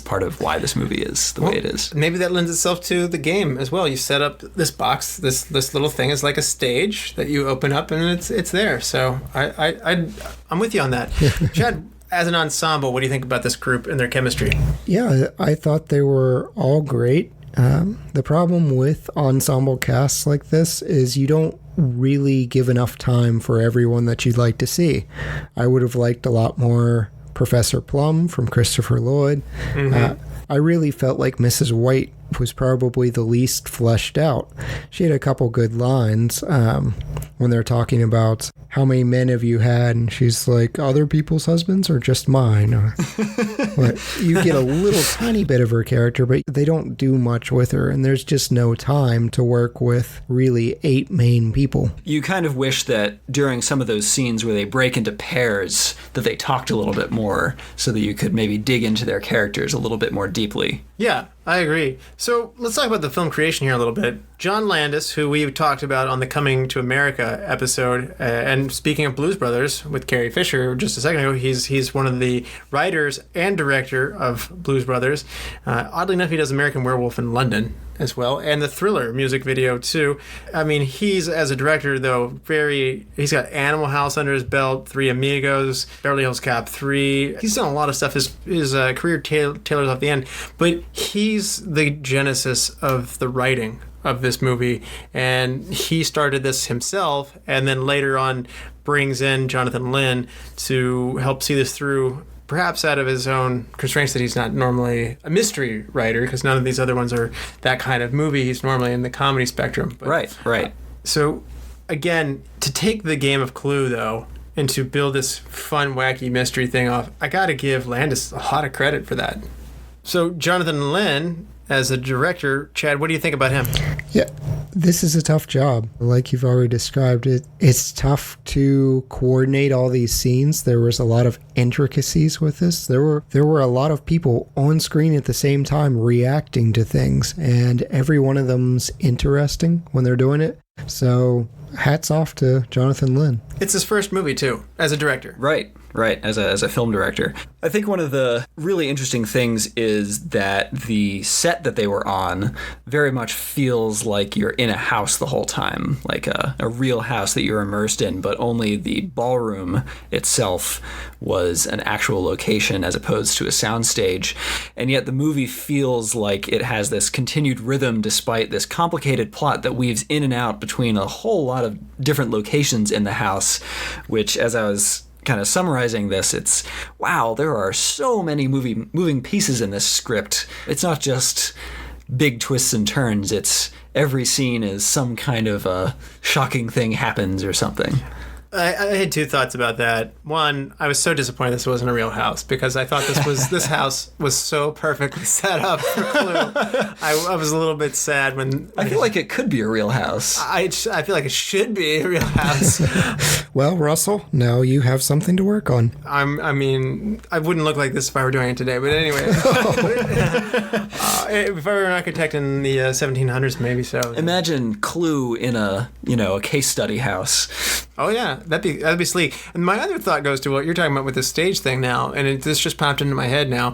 part of why this movie is the way it is. Maybe that lends itself to the game as well. You set up this box, this little thing is like a stage that you open up and it's there. So I'm with you on that. Chad, as an ensemble, what do you think about this group and their chemistry? Yeah, I thought they were all great. The problem with ensemble casts like this is you don't really give enough time for everyone that you'd like to see. I would have liked a lot more Professor Plum from Christopher Lloyd. Mm-hmm. I really felt like Mrs. White was probably the least fleshed out. She had a couple good lines when they're talking about how many men have you had, and she's like, other people's husbands or just mine? You get a little tiny bit of her character, but they don't do much with her, and there's just no time to work with really 8 main people. You kind of wish that during some of those scenes where they break into pairs that they talked a little bit more so that you could maybe dig into their characters a little bit more deeply. Yeah, I agree. So let's talk about the film creation here a little bit. John Landis, who we talked about on the Coming to America episode, and speaking of Blues Brothers with Carrie Fisher just a second ago, he's one of the writers and director of Blues Brothers. Oddly enough, he does American Werewolf in London as well, and the Thriller music video too. I mean, he's, as a director though, he's got Animal House under his belt, Three Amigos, Beverly Hills Cop 3. He's done a lot of stuff. His career tailors off the end, but he's the genesis of the writing of this movie, and he started this himself, and then later on brings in Jonathan Lynn to help see this through, perhaps out of his own constraints that he's not normally a mystery writer, because none of these other ones are that kind of movie. He's normally in the comedy spectrum. But, right. So, again, to take the game of Clue, though, and to build this fun, wacky mystery thing off, I got to give Landis a lot of credit for that. So, Jonathan Lynn, as a director, Chad, what do you think about him? Yeah, this is a tough job. Like you've already described it, it's tough to coordinate all these scenes. There was a lot of intricacies with this. There were a lot of people on screen at the same time reacting to things, and every one of them's interesting when they're doing it. So hats off to Jonathan Lynn. It's his first movie, too, as a director. Right, as a film director. I think one of the really interesting things is that the set that they were on very much feels like you're in a house the whole time, like a real house that you're immersed in, but only the ballroom itself was an actual location as opposed to a soundstage. And yet the movie feels like it has this continued rhythm despite this complicated plot that weaves in and out between a whole lot of different locations in the house, which, as I was kind of summarizing this, it's, wow, there are so many moving pieces in this script. It's not just big twists and turns. It's every scene is some kind of a shocking thing happens or something. I had two thoughts about that. One, I was so disappointed this wasn't a real house because I thought this house was so perfectly set up for Clue. I was a little bit sad when I feel like it could be a real house. I feel like it should be a real house. Well, Russell, now you have something to work on. I mean, I wouldn't look like this if I were doing it today. But anyway, if I were an architect in the 1700s, maybe so. Imagine Clue in a case study house. Oh yeah, that'd be sleek. And my other thought goes to what you're talking about with the stage thing now, and this just popped into my head now.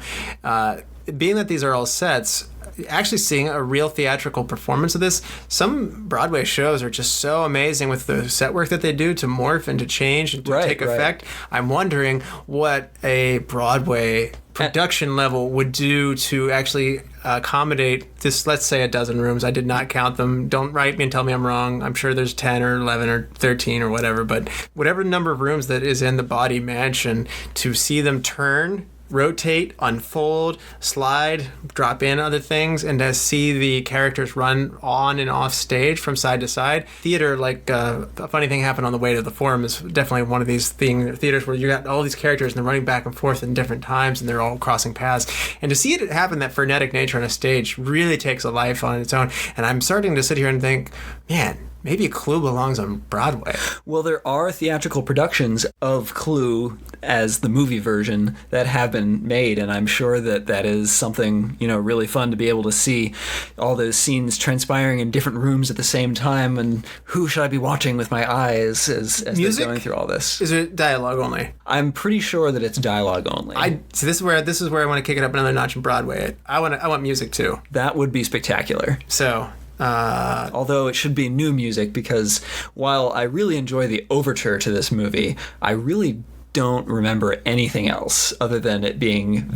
Being that these are all sets, actually seeing a real theatrical performance of this, some Broadway shows are just so amazing with the set work that they do to morph and to change and to take effect. I'm wondering what a Broadway production level would do to actually accommodate this, let's say, a dozen rooms. I did not count them. Don't write me and tell me I'm wrong. I'm sure there's 10 or 11 or 13 or whatever, but whatever number of rooms that is in the Body Mansion, to see them turn, rotate, unfold, slide, drop in other things, and to see the characters run on and off stage from side to side. Theater, like a funny thing happened on the way to the Forum, is definitely one of these theaters where you got all these characters and they're running back and forth in different times and they're all crossing paths. And to see it happen, that frenetic nature on a stage, really takes a life on its own. And I'm starting to sit here and think, man, maybe Clue belongs on Broadway. Well, there are theatrical productions of Clue as the movie version that have been made, and I'm sure that is something, really fun to be able to see all those scenes transpiring in different rooms at the same time, and who should I be watching with my eyes as they're going through all this. Is it dialogue only? I'm pretty sure that it's dialogue only. So this is where I want to kick it up another notch in Broadway. I want music too. That would be spectacular. So although it should be new music, because while I really enjoy the overture to this movie, I really don't remember anything else other than it being,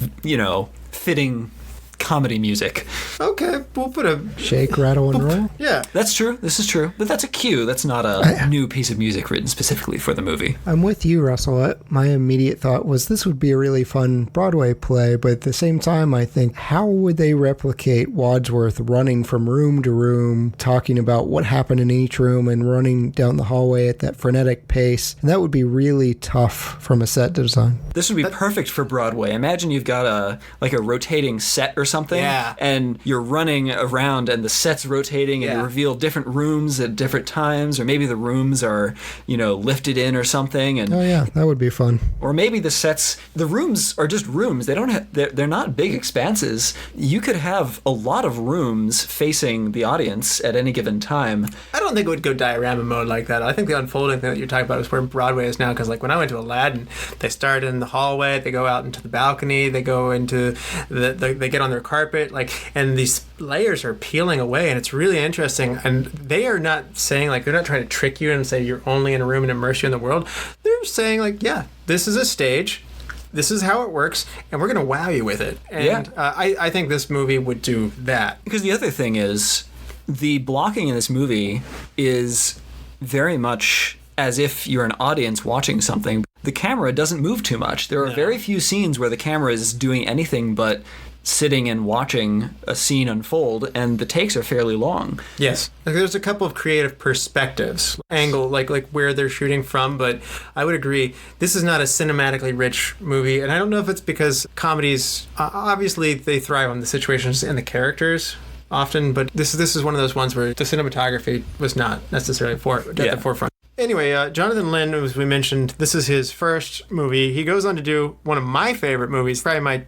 fitting comedy music. Okay, we'll put a shake, rattle, and roll. Yeah, that's true. This is true, but that's a cue. That's not a new piece of music written specifically for the movie. I'm with you, Russell. My immediate thought was this would be a really fun Broadway play, but at the same time, I think, how would they replicate Wadsworth running from room to room, talking about what happened in each room and running down the hallway at that frenetic pace? And that would be really tough from a set design. This would be perfect for Broadway. Imagine you've got a rotating set or something, and you're running around and the set's rotating and you reveal different rooms at different times, or maybe the rooms are, lifted in or something. And oh yeah, that would be fun. Or maybe the rooms are just rooms. They're not big expanses. You could have a lot of rooms facing the audience at any given time. I don't think it would go diorama mode like that. I think the unfolding thing that you're talking about is where Broadway is now, because like when I went to Aladdin, they start in the hallway, they go out into the balcony, they go into they get on their carpet, and these layers are peeling away, and it's really interesting. And they are not saying, they're not trying to trick you and say you're only in a room and immerse you in the world. They're saying, this is a stage, this is how it works, and we're going to wow you with it. And I think this movie would do that. Because the other thing is, the blocking in this movie is very much as if you're an audience watching something. The camera doesn't move too much. There are very few scenes where the camera is doing anything but sitting and watching a scene unfold, and the takes are fairly long. Yes. There's a couple of creative perspectives, angle, like where they're shooting from, but I would agree, this is not a cinematically rich movie, and I don't know if it's because comedies, obviously they thrive on the situations and the characters often, but this is one of those ones where the cinematography was not necessarily at the forefront. Anyway, Jonathan Lynn, as we mentioned, this is his first movie. He goes on to do one of my favorite movies, probably my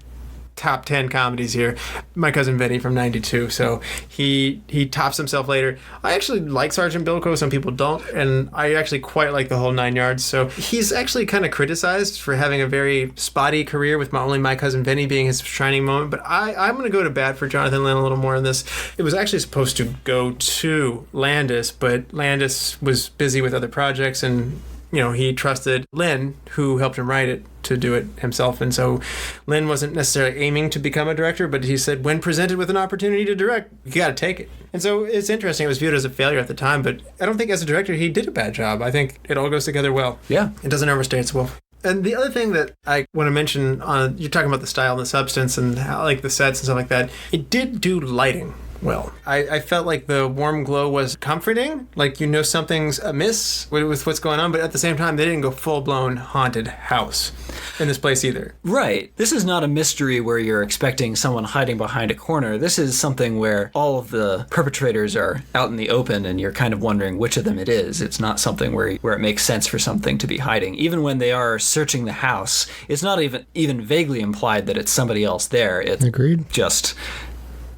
top 10 comedies here, My Cousin Vinny from 92. So he tops himself later. I actually like Sergeant Bilko. Some people don't, and I actually quite like the whole 9 yards. So he's actually kind of criticized for having a very spotty career, with only My Cousin Vinny being his shining moment. But I'm going to go to bat for Jonathan Lynn a little more on this. It was actually supposed to go to Landis, but Landis was busy with other projects, and he trusted Lynn, who helped him write it, to do it himself. And so Lynn wasn't necessarily aiming to become a director, but he said, when presented with an opportunity to direct, you got to take it. And so it's interesting. It was viewed as a failure at the time, but I don't think as a director he did a bad job. I think it all goes together well. Yeah. It doesn't overstay its welcome. And the other thing that I want to mention, you're talking about the style and the substance and how, the sets and stuff like that, it did do lighting well. I felt like the warm glow was comforting, like you know something's amiss with what's going on, but at the same time, they didn't go full-blown haunted house in this place either. Right. This is not a mystery where you're expecting someone hiding behind a corner. This is something where all of the perpetrators are out in the open and you're kind of wondering which of them it is. It's not something where it makes sense for something to be hiding. Even when they are searching the house, it's not even vaguely implied that it's somebody else there. It's Agreed. just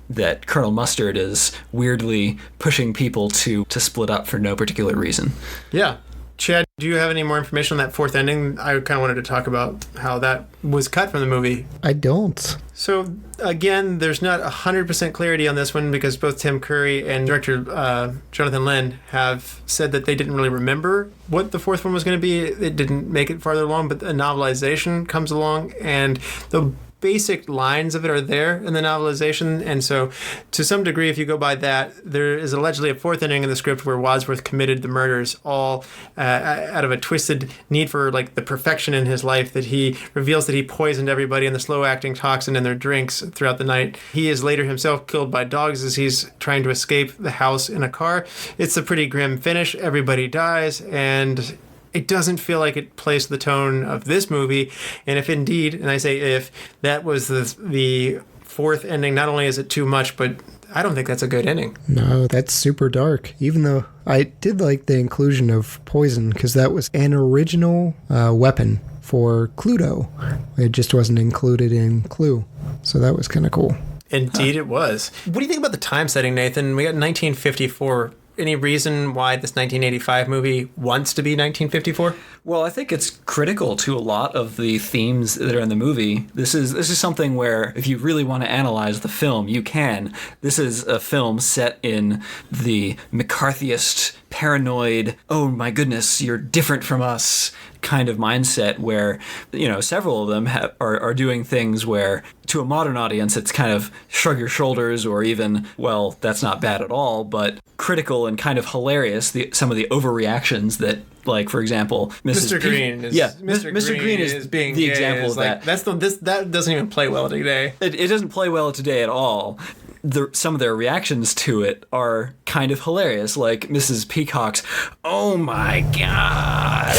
that Colonel Mustard is weirdly pushing people to split up for no particular reason. Yeah. Chad, do you have any more information on that fourth ending? I kind of wanted to talk about how that was cut from the movie. I don't. So, again, there's not 100% clarity on this one because both Tim Curry and director Jonathan Lynn have said that they didn't really remember what the fourth one was going to be. It didn't make it farther along, but a novelization comes along, and the basic lines of it are there in the novelization, and so to some degree, if you go by that, there is allegedly a fourth ending in the script where Wadsworth committed the murders all out of a twisted need for like the perfection in his life, that he reveals that he poisoned everybody in the slow-acting toxin in their drinks throughout the night. He is later himself killed by dogs as he's trying to escape the house in a car. It's a pretty grim finish. Everybody dies, and it doesn't feel like it plays the tone of this movie. And if indeed, and I say if, that was the fourth ending, not only is it too much, but I don't think that's a good ending. No, that's super dark. Even though I did like the inclusion of poison, because that was an original weapon for Cluedo. It just wasn't included in Clue. So that was kind of cool. Indeed it was. What do you think about the time setting, Nathan? We got 1954. Any reason why this 1985 movie wants to be 1954? Well, I think it's critical to a lot of the themes that are in the movie. This is something where if you really want to analyze the film, you can. This is a film set in the McCarthyist, paranoid, oh my goodness, you're different from us kind of mindset where, you know, several of them are doing things where to a modern audience it's kind of shrug your shoulders or even, well, that's not bad at all, but critical and kind of hilarious, some of the overreactions that, like, for example, Mr. Green is being the gay example of like, that. That doesn't even play well today. It doesn't play well today at all. Some of their reactions to it are kind of hilarious, like Mrs. Peacock's, oh my god.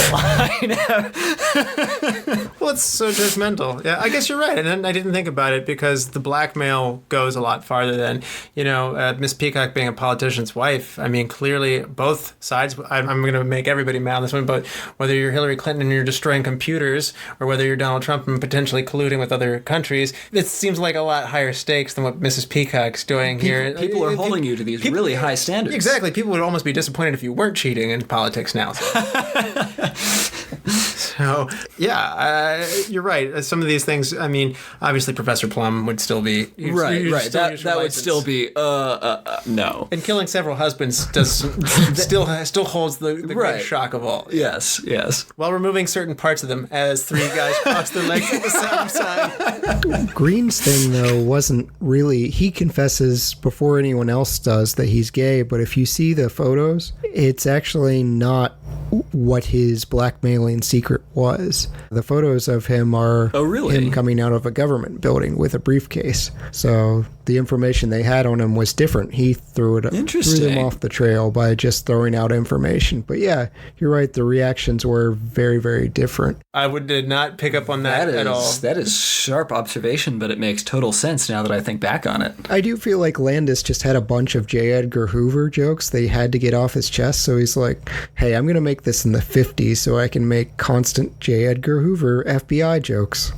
Well, it's so judgmental. Yeah, I guess you're right. And I didn't think about it because the blackmail goes a lot farther than, you know, Miss Peacock being a politician's wife. I mean, clearly both sides, I'm going to make everybody mad on this one, but whether you're Hillary Clinton and you're destroying computers or whether you're Donald Trump and potentially colluding with other countries, it seems like a lot higher stakes than what Mrs. Peacock's doing here. People are holding you to these really high standards. Exactly. People would almost be disappointed if you weren't cheating in politics now. So, yeah, you're right. Some of these things, I mean, obviously Professor Plum would still be... Right. That would still be, no. And killing several husbands still holds the great shock of all. Yes. While removing certain parts of them as three guys cross their legs at the same time. Green's thing, though, wasn't really... He confesses before anyone else does that he's gay, but if you see the photos, it's actually not what his blackmailing secret was. The photos of him are him coming out of a government building with a briefcase. So the information they had on him was different. He threw them off the trail by just throwing out information. But yeah, you're right. The reactions were very, very different. I did not pick up on that at all. That is sharp observation, but it makes total sense now that I think back on it. I do feel like Landis just had a bunch of J. Edgar Hoover jokes they had to get off his chest. So he's like, hey, I'm going to make this in the 50s so I can make constant J. Edgar Hoover FBI jokes.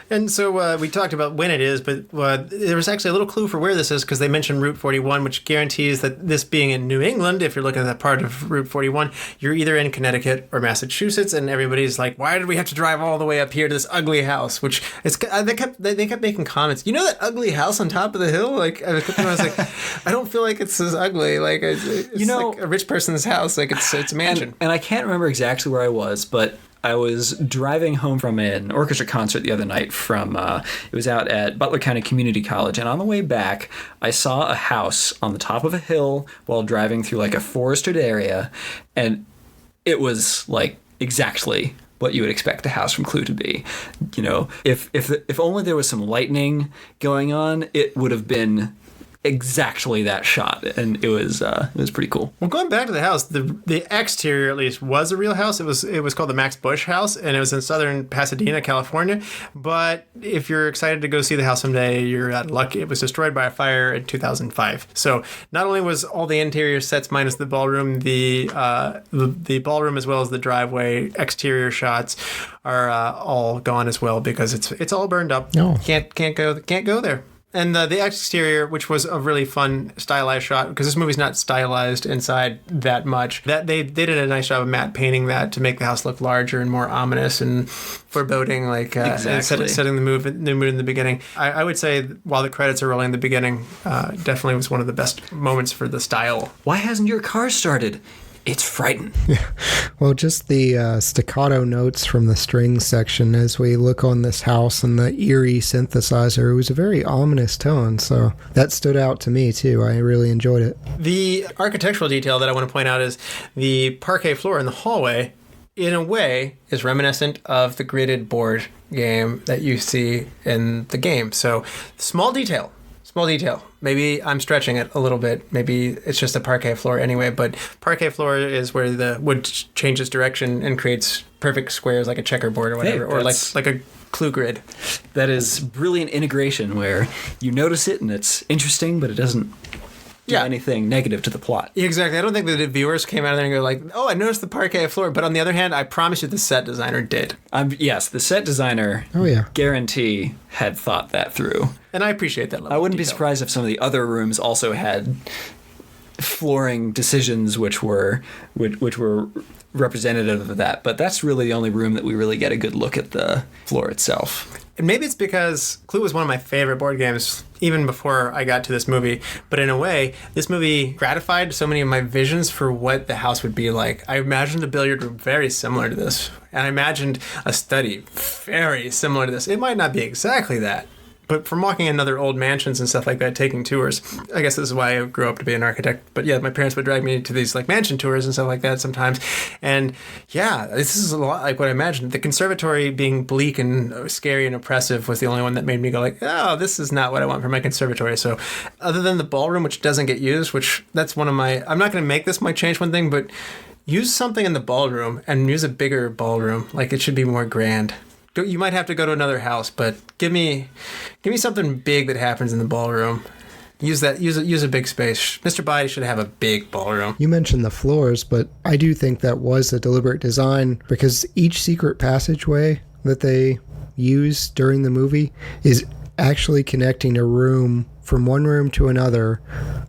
And so we talked about when it is, but there was actually a little clue for where this is because they mentioned Route 41, which guarantees that this being in New England, if you're looking at that part of Route 41, you're either in Connecticut or Massachusetts, and everybody's like, why did we have to drive all the way up here to this ugly house? Which they kept making comments. You know that ugly house on top of the hill? Like I was like, I don't feel like it's as ugly. Like it's like a rich person's house. Like it's a mansion. And I can't remember exactly where I was, but I was driving home from an orchestra concert the other night from, it was out at Butler County Community College, and on the way back, I saw a house on the top of a hill while driving through like a forested area, and it was like exactly what you would expect a house from Clue to be. You know, if only there was some lightning going on, it would have been exactly that shot, and it was pretty cool. Well, going back to the house, the exterior at least was a real house. It was called the Max Bush House, and it was in southern Pasadena, California. But if you're excited to go see the house someday, you're out of luck. It was destroyed by a fire in 2005. So not only was all the interior sets minus the ballroom, the ballroom as well as the driveway exterior shots are all gone as well because it's all burned up. No. Can't go there. And the exterior, which was a really fun stylized shot, because this movie's not stylized inside that much. That they did a nice job of matte painting that to make the house look larger and more ominous and foreboding, like exactly. setting the mood in the beginning. I would say while the credits are rolling in the beginning, definitely was one of the best moments for the style. Why hasn't your car started? It's frightened. Yeah. Well, just the staccato notes from the strings section as we look on this house and the eerie synthesizer, it was a very ominous tone, so that stood out to me too. I really enjoyed it. The architectural detail that I want to point out is the parquet floor in the hallway, in a way, is reminiscent of the gridded board game that you see in the game. So, small detail. Maybe I'm stretching it a little bit. Maybe it's just a parquet floor anyway, but parquet floor is where the wood changes direction and creates perfect squares like a checkerboard or whatever, or like a clue grid. That is brilliant integration where you notice it and it's interesting, but it doesn't do anything negative to the plot. Exactly. I don't think that the viewers came out of there and go like, oh, I noticed the parquet floor. But on the other hand, I promise you the set designer did. Yes, the set designer, guarantee, had thought that through. And I appreciate that level I wouldn't of be detail. surprised if some of the other rooms also had flooring decisions which were representative of that. But that's really the only room that we really get a good look at the floor itself. And maybe it's because Clue was one of my favorite board games even before I got to this movie. But in a way, this movie gratified so many of my visions for what the house would be like. I imagined a billiard room very similar to this. And I imagined a study very similar to this. It might not be exactly that. But from walking in other old mansions and stuff like that, taking tours, I guess this is why I grew up to be an architect. But yeah, my parents would drag me to these like mansion tours and stuff like that sometimes. And yeah, this is a lot like what I imagined. The conservatory being bleak and scary and oppressive was the only one that made me go like, oh, this is not what I want for my conservatory. So other than the ballroom, which doesn't get used, which that's one of my, I'm not going to make this my change one thing, but use something in the ballroom and use a bigger ballroom. Like it should be more grand. You might have to go to another house, but give me something big that happens in the ballroom. Use a big space. Mr. Body should have a big ballroom. You mentioned the floors, but I do think that was a deliberate design because each secret passageway that they use during the movie is actually connecting a room from one room to another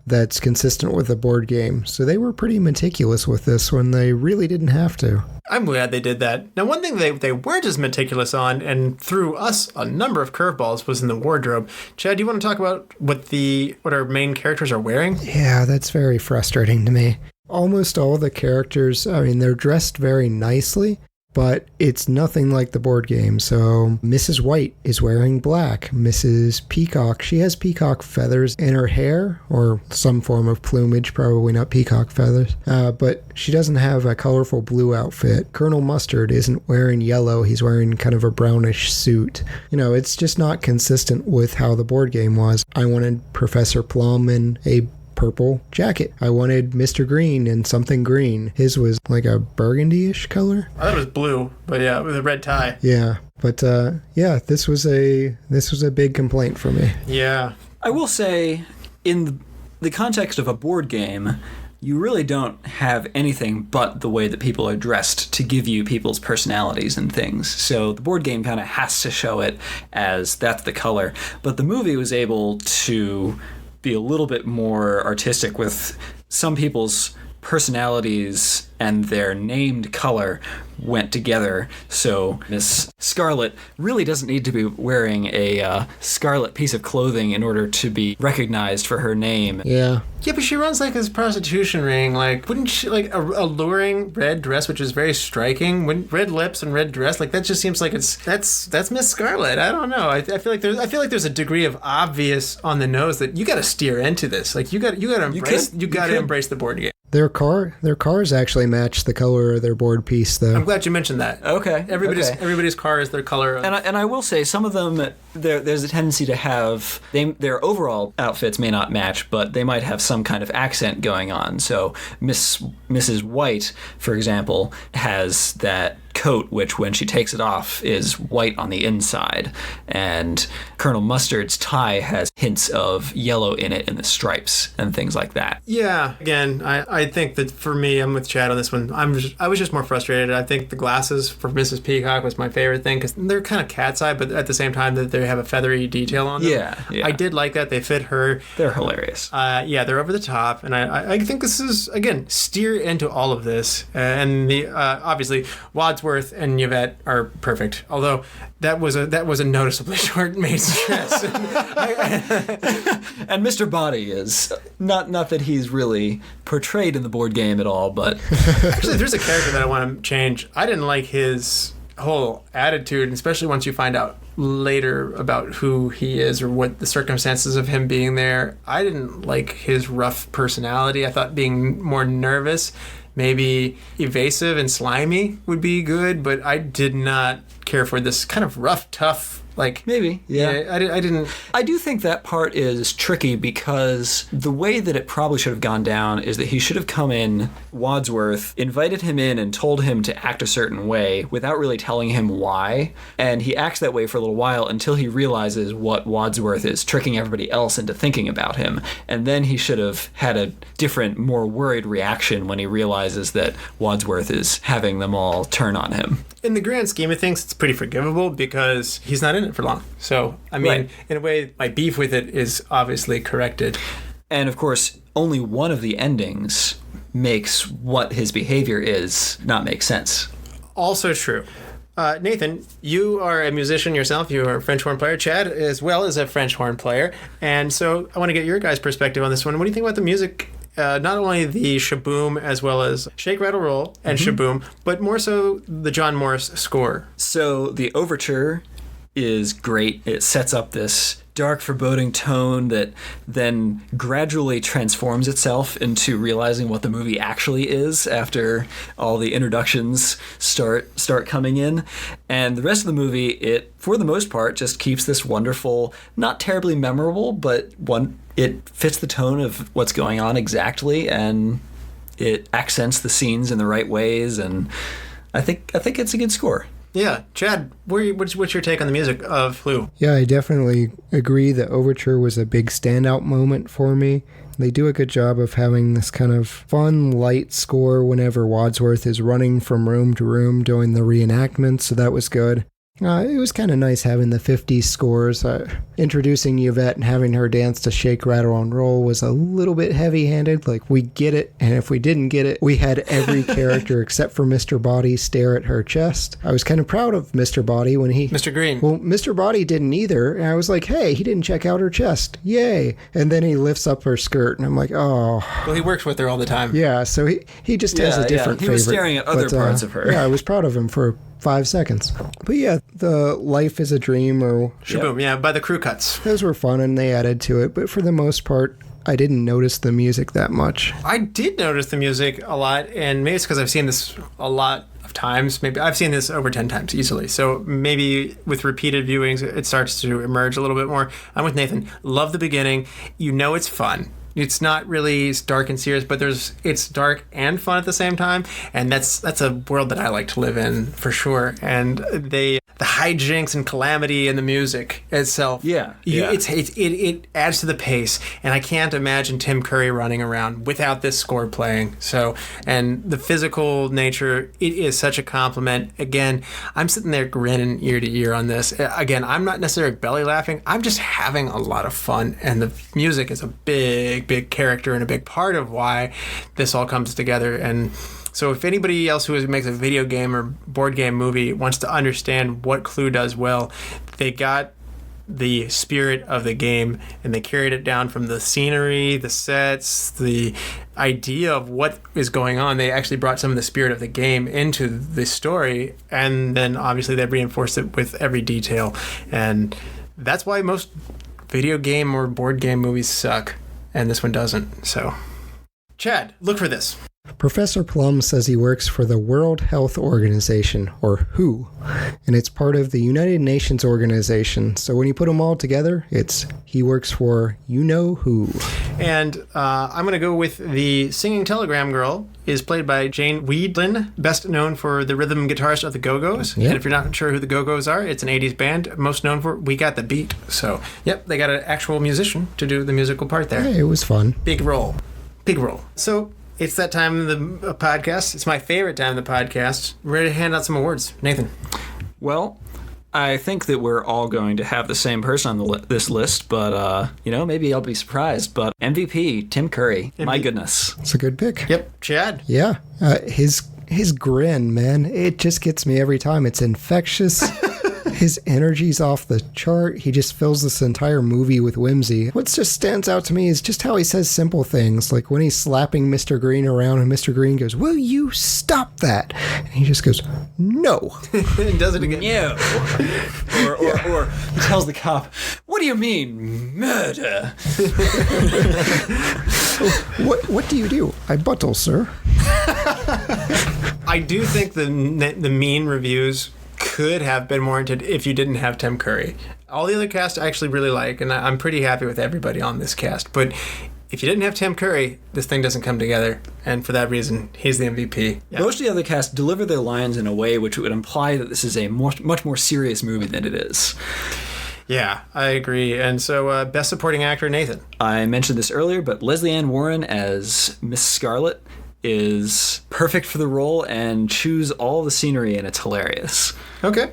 that's consistent with the board game. So they were pretty meticulous with this when they really didn't have to. I'm glad they did that. Now, one thing they weren't as meticulous on and threw us a number of curveballs was in the wardrobe. Chad, do you want to talk about what our main characters are wearing? Yeah, that's very frustrating to me. Almost all the characters, I mean, they're dressed very nicely, but it's nothing like the board game. So Mrs. White is wearing black. Mrs. Peacock, she has peacock feathers in her hair, or some form of plumage, probably not peacock feathers. But she doesn't have a colorful blue outfit. Colonel Mustard isn't wearing yellow. He's wearing kind of a brownish suit. You know, it's just not consistent with how the board game was. I wanted Professor Plum in a purple jacket. I wanted Mr. Green in something green. His was like a burgundy-ish color. I thought it was blue, but yeah, with a red tie. Yeah, but this was a big complaint for me. Yeah. I will say, in the context of a board game, you really don't have anything but the way that people are dressed to give you people's personalities and things. So the board game kind of has to show it as that's the color. But the movie was able to be a little bit more artistic with some people's personalities and their named color went together. So Miss Scarlet really doesn't need to be wearing a scarlet piece of clothing in order to be recognized for her name. Yeah. Yeah, but she runs like this prostitution ring. Like, wouldn't she, like, a alluring red dress, which is very striking, red lips and red dress, like, that just seems like that's Miss Scarlet. I don't know. I feel like there's a degree of obvious on the nose that you got to steer into this. Like, you got to embrace the board game. Their cars actually match the color of their board piece, though. I'm glad you mentioned that. Okay. Everybody's car is their color. And I will say, some of them, there's a tendency to have, their overall outfits may not match, but they might have some kind of accent going on. So Mrs. White, for example, has that coat, which when she takes it off is white on the inside, and Colonel Mustard's tie has hints of yellow in it in the stripes and things like that. Yeah, again, I think that for me, I'm with Chad on this one. I was just more frustrated. I think the glasses for Mrs. Peacock was my favorite thing, because they're kind of cat's eye, but at the same time that they have a feathery detail on them. Yeah. I did like that. They fit her. They're hilarious. They're over the top, and I think this is, again, steer into all of this, and the obviously Wadsworth and Yvette are perfect. Although that was a noticeably short maid dress. And Mr. Body is not that he's really portrayed in the board game at all, but actually, there's a character that I want to change. I didn't like his whole attitude, especially once you find out later about who he is or what the circumstances of him being there. I didn't like his rough personality. I thought being more nervous, maybe evasive and slimy would be good, but I did not care for this kind of rough, tough, like... Maybe, yeah. I didn't... I do think that part is tricky, because the way that it probably should have gone down is that he should have come in, Wadsworth, invited him in and told him to act a certain way without really telling him why, and he acts that way for a little while until he realizes what Wadsworth is tricking everybody else into thinking about him, and then he should have had a different, more worried reaction when he realizes that Wadsworth is having them all turn on him. In the grand scheme of things, it's pretty forgivable because he's not in it for long. So, I mean, Right. In a way, my beef with it is obviously corrected. And of course, only one of the endings makes what his behavior is not make sense. Also true. Nathan, you are a musician yourself. You are a French horn player. Chad, as well, is a French horn player. And so I want to get your guys' perspective on this one. What do you think about the music? Not only the shaboom as well as Shake, Rattle, Roll and shaboom, but more so the John Morris score. So the overture is great. It sets up this dark, foreboding tone that then gradually transforms itself into realizing what the movie actually is after all the introductions start coming in. And the rest of the movie, it, for the most part, just keeps this wonderful, not terribly memorable, but it fits the tone of what's going on exactly, and it accents the scenes in the right ways, and I think it's a good score. Yeah. Chad, what's your take on the music of Flu? Yeah, I definitely agree that Overture was a big standout moment for me. They do a good job of having this kind of fun, light score whenever Wadsworth is running from room to room doing the reenactments, so that was good. It was kind of nice having the 50s scores. Introducing Yvette and having her dance to Shake, Rattle, and Roll was a little bit heavy-handed. Like, we get it, and if we didn't get it, we had every character except for Mr. Body stare at her chest. I was kind of proud of Mr. Body when he... Mr. Green. Well, Mr. Body didn't either, and I was like, hey, he didn't check out her chest. Yay. And then he lifts up her skirt, and I'm like, oh. Well, he works with her all the time. Yeah, so he just has a different favorite. He was staring at other parts of her. Yeah, I was proud of him for 5 seconds. But yeah, the Life is a Dream or... Shaboom, yeah, by the Crew Cuts. Those were fun and they added to it, but for the most part, I didn't notice the music that much. I did notice the music a lot, and maybe it's because I've seen this a lot of times. Maybe I've seen this over 10 times easily. So maybe with repeated viewings, it starts to emerge a little bit more. I'm with Nathan. Love the beginning. You know it's fun. It's not really dark and serious, but it's dark and fun at the same time, and that's a world that I like to live in for sure. And the hijinks and calamity in the music itself, it adds to the pace. And I can't imagine Tim Curry running around without this score playing. So, and the physical nature, it is such a compliment. Again, I'm sitting there grinning ear to ear on this. Again, I'm not necessarily belly laughing. I'm just having a lot of fun, and the music is a big character and a big part of why this all comes together. And so if anybody else who makes a video game or board game movie wants to understand what Clue does well, they got the spirit of the game and they carried it down from the scenery, the sets, the idea of what is going on. They actually brought some of the spirit of the game into the story, and then obviously they reinforced it with every detail. And that's why most video game or board game movies suck, and this one doesn't. So Chad, look for this. Professor Plum says he works for the World Health Organization, or WHO, and it's part of the United Nations organization. So when you put them all together, it's he works for you-know-who. And I'm going to go with the singing telegram girl is played by Jane Wiedlin, best known for the rhythm guitarist of the Go-Go's. Yep. And if you're not sure who the Go-Go's are, it's an 80s band most known for We Got the Beat. So, yep, they got an actual musician to do the musical part there. Yeah, it was fun. Big role. Big role. So it's that time of the podcast. It's my favorite time of the podcast. We're ready to hand out some awards. Nathan. Well, I think that we're all going to have the same person on this list, but, maybe I'll be surprised. But MVP, Tim Curry. My goodness. It's a good pick. Yep, Chad. Yeah. His grin, man, it just gets me every time. It's infectious. His energy's off the chart. He just fills this entire movie with whimsy. What just stands out to me is just how he says simple things, like when he's slapping Mr. Green around and Mr. Green goes, "Will you stop that?" And he just goes, "No." And does it again. No. Or he tells the cop, "What do you mean, murder?" What do you do? I buttle, sir. I do think the mean reviews could have been warranted if you didn't have Tim Curry. All the other cast I actually really like, and I'm pretty happy with everybody on this cast. But if you didn't have Tim Curry, this thing doesn't come together. And for that reason, he's the MVP. Yeah. Most of the other cast deliver their lines in a way which would imply that this is a much more serious movie than it is. Yeah, I agree. And so, Best Supporting Actor, Nathan. I mentioned this earlier, but Lesley Ann Warren as Miss Scarlet is perfect for the role and chews all the scenery, and it's hilarious. Okay.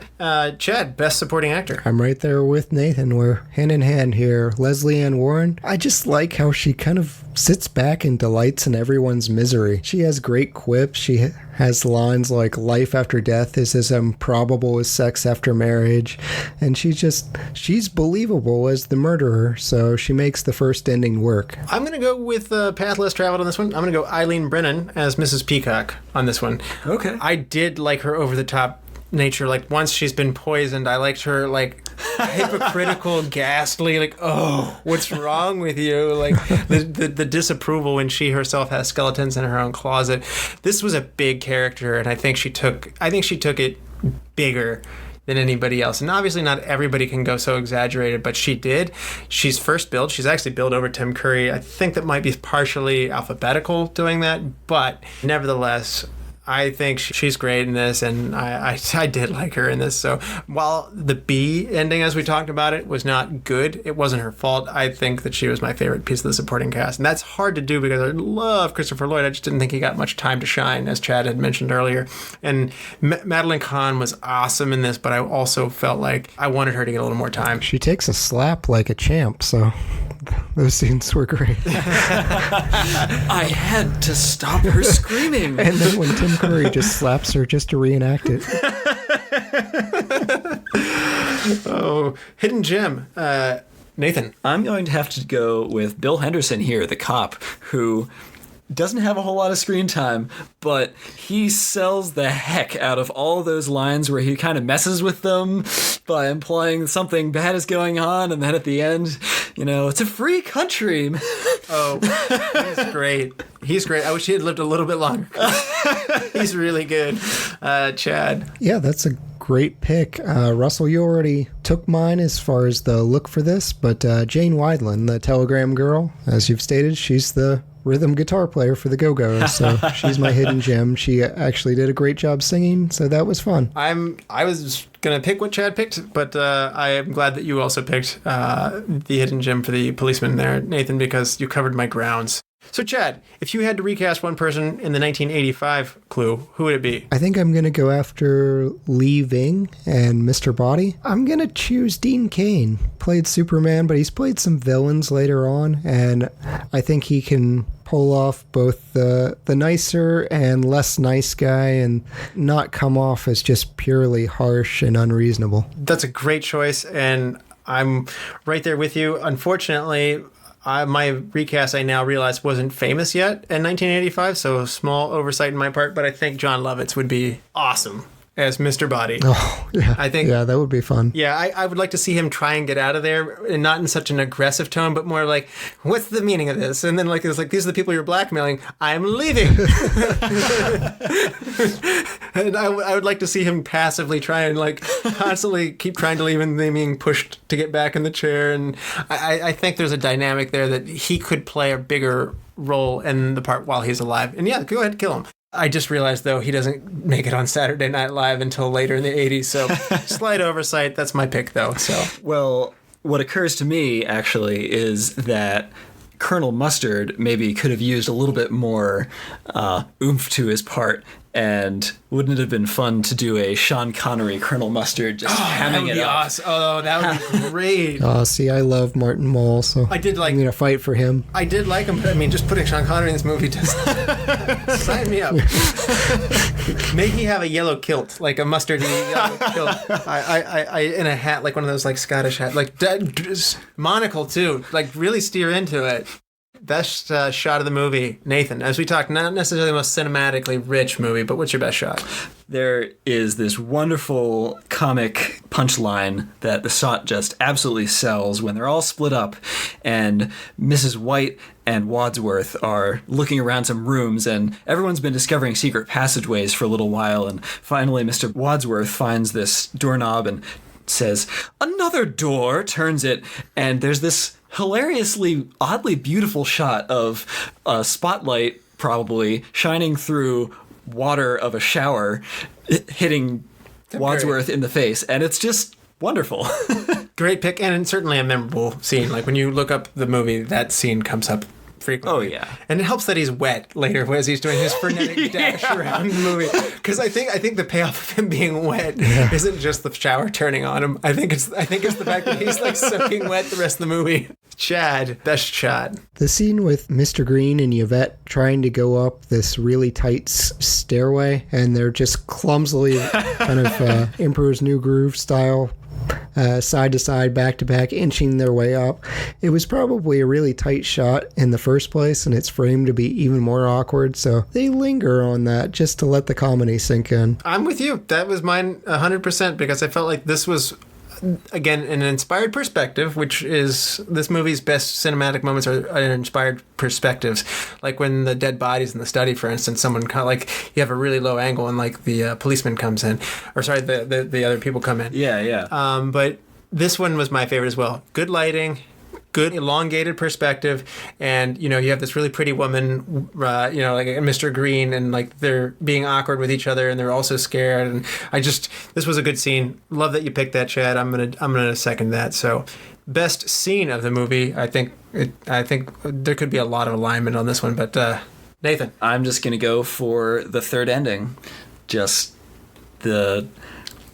Chad, Best Supporting Actor. I'm right there with Nathan. We're hand in hand here. Lesley Ann Warren, I just like how she kind of sits back and delights in everyone's misery. She has great quips. She has lines like life after death is as improbable as sex after marriage. And she's believable as the murderer, so she makes the first ending work. I'm going to go with Path Less Traveled on this one. I'm going to go Eileen Brennan as Mrs. Peacock on this one. Okay. I did like her over-the-top nature. Like, once she's been poisoned, I liked her, like, hypocritical, ghastly, like, oh, what's wrong with you? Like, the disapproval when she herself has skeletons in her own closet. This was a big character, and I think she took it bigger than anybody else. And obviously not everybody can go so exaggerated, but she did. She's first billed. She's actually billed over Tim Curry. I think that might be partially alphabetical doing that, but nevertheless, I think she's great in this, and I did like her in this. So while the B ending, as we talked about it, was not good, it wasn't her fault. I think that she was my favorite piece of the supporting cast. And that's hard to do because I love Christopher Lloyd. I just didn't think he got much time to shine, as Chad had mentioned earlier. And Madeline Kahn was awesome in this, but I also felt like I wanted her to get a little more time. She takes a slap like a champ, so those scenes were great. I had to stop her screaming. And then when Tim Curry just slaps her just to reenact it. Oh, hidden gem. Nathan. I'm going to have to go with Bill Henderson here, the cop, who doesn't have a whole lot of screen time, but he sells the heck out of all those lines where he kind of messes with them by implying something bad is going on, and then at the end, it's a free country. Oh, he's great. He's great. I wish he had lived a little bit longer. He's really good. Chad. Yeah, that's a great pick. Russell, you already took mine as far as the look for this, but Jane Wiedlin, the telegram girl, as you've stated, she's the rhythm guitar player for the Go-Go's, so she's my hidden gem. She actually did a great job singing, so that was fun. I was going to pick what Chad picked, but I am glad that you also picked the hidden gem for the policeman there, Nathan, because you covered my grounds. So, Chad, if you had to recast one person in the 1985 Clue, who would it be? I think I'm going to go after Lee Ving and Mr. Body. I'm going to choose Dean Cain. Played Superman, but he's played some villains later on, and I think he can pull off both the nicer and less nice guy and not come off as just purely harsh and unreasonable. That's a great choice, and I'm right there with you. Unfortunately, my recast, I now realize, wasn't famous yet in 1985, so small oversight on my part, but I think John Lovitz would be awesome as Mr. Body. Oh, yeah. I think. Yeah, that would be fun. Yeah, I would like to see him try and get out of there, and not in such an aggressive tone, but more like, "What's the meaning of this?" And then like it's like, "These are the people you're blackmailing. I'm leaving." And I would like to see him passively try and like constantly keep trying to leave and then being pushed to get back in the chair. And I think there's a dynamic there that he could play a bigger role in the part while he's alive. And yeah, go ahead and kill him. I just realized, though, he doesn't make it on Saturday Night Live until later in the 80s. So slight oversight. That's my pick, though. So Well, what occurs to me, actually, is that Colonel Mustard maybe could have used a little bit more oomph to his part. And wouldn't it have been fun to do a Sean Connery Colonel Mustard just hamming it up? Awesome. Oh, that would be great. See, I love Martin Mull, so I did like. I'm gonna fight for him. I did like him. I mean, just putting Sean Connery in this movie just sign me up. Maybe he have a yellow kilt, like a mustardy yellow kilt. I in a hat, like one of those like Scottish hat, like monocle too. Like really steer into it. Best shot of the movie, Nathan. As we talked, not necessarily the most cinematically rich movie, but what's your best shot? There is this wonderful comic punchline that the shot just absolutely sells when they're all split up and Mrs. White and Wadsworth are looking around some rooms and everyone's been discovering secret passageways for a little while, and finally Mr. Wadsworth finds this doorknob and says, "Another door," turns it, and there's this hilariously, oddly beautiful shot of a spotlight probably shining through water of a shower hitting Wadsworth in the face, and it's just wonderful. Great pick, and certainly a memorable scene. Like when you look up the movie, that scene comes up frequently. Oh, yeah. And it helps that he's wet later as he's doing his frenetic dash around the movie. Because I think the payoff of him being wet isn't just the shower turning on him. I think it's the fact that he's like soaking wet the rest of the movie. Chad, best shot. The scene with Mr. Green and Yvette trying to go up this really tight stairway, and they're just clumsily kind of Emperor's New Groove style, side to side, back to back, inching their way up. It was probably a really tight shot in the first place, and it's framed to be even more awkward, so they linger on that just to let the comedy sink in. I'm with you. That was mine 100%, because I felt like this was, again, an inspired perspective, which is this movie's best cinematic moments are inspired perspectives. Like when the dead body's in the study, for instance, someone kind of like, you have a really low angle and like the policeman comes in, or sorry, the other people come in. Yeah. But this one was my favorite as well. Good lighting, good elongated perspective, and you have this really pretty woman, like Mr. Green, and like they're being awkward with each other, and they're also scared. And this was a good scene. Love that you picked that, Chad. I'm gonna second that. So, best scene of the movie. I think there could be a lot of alignment on this one, but Nathan, I'm just gonna go for the third ending. Just the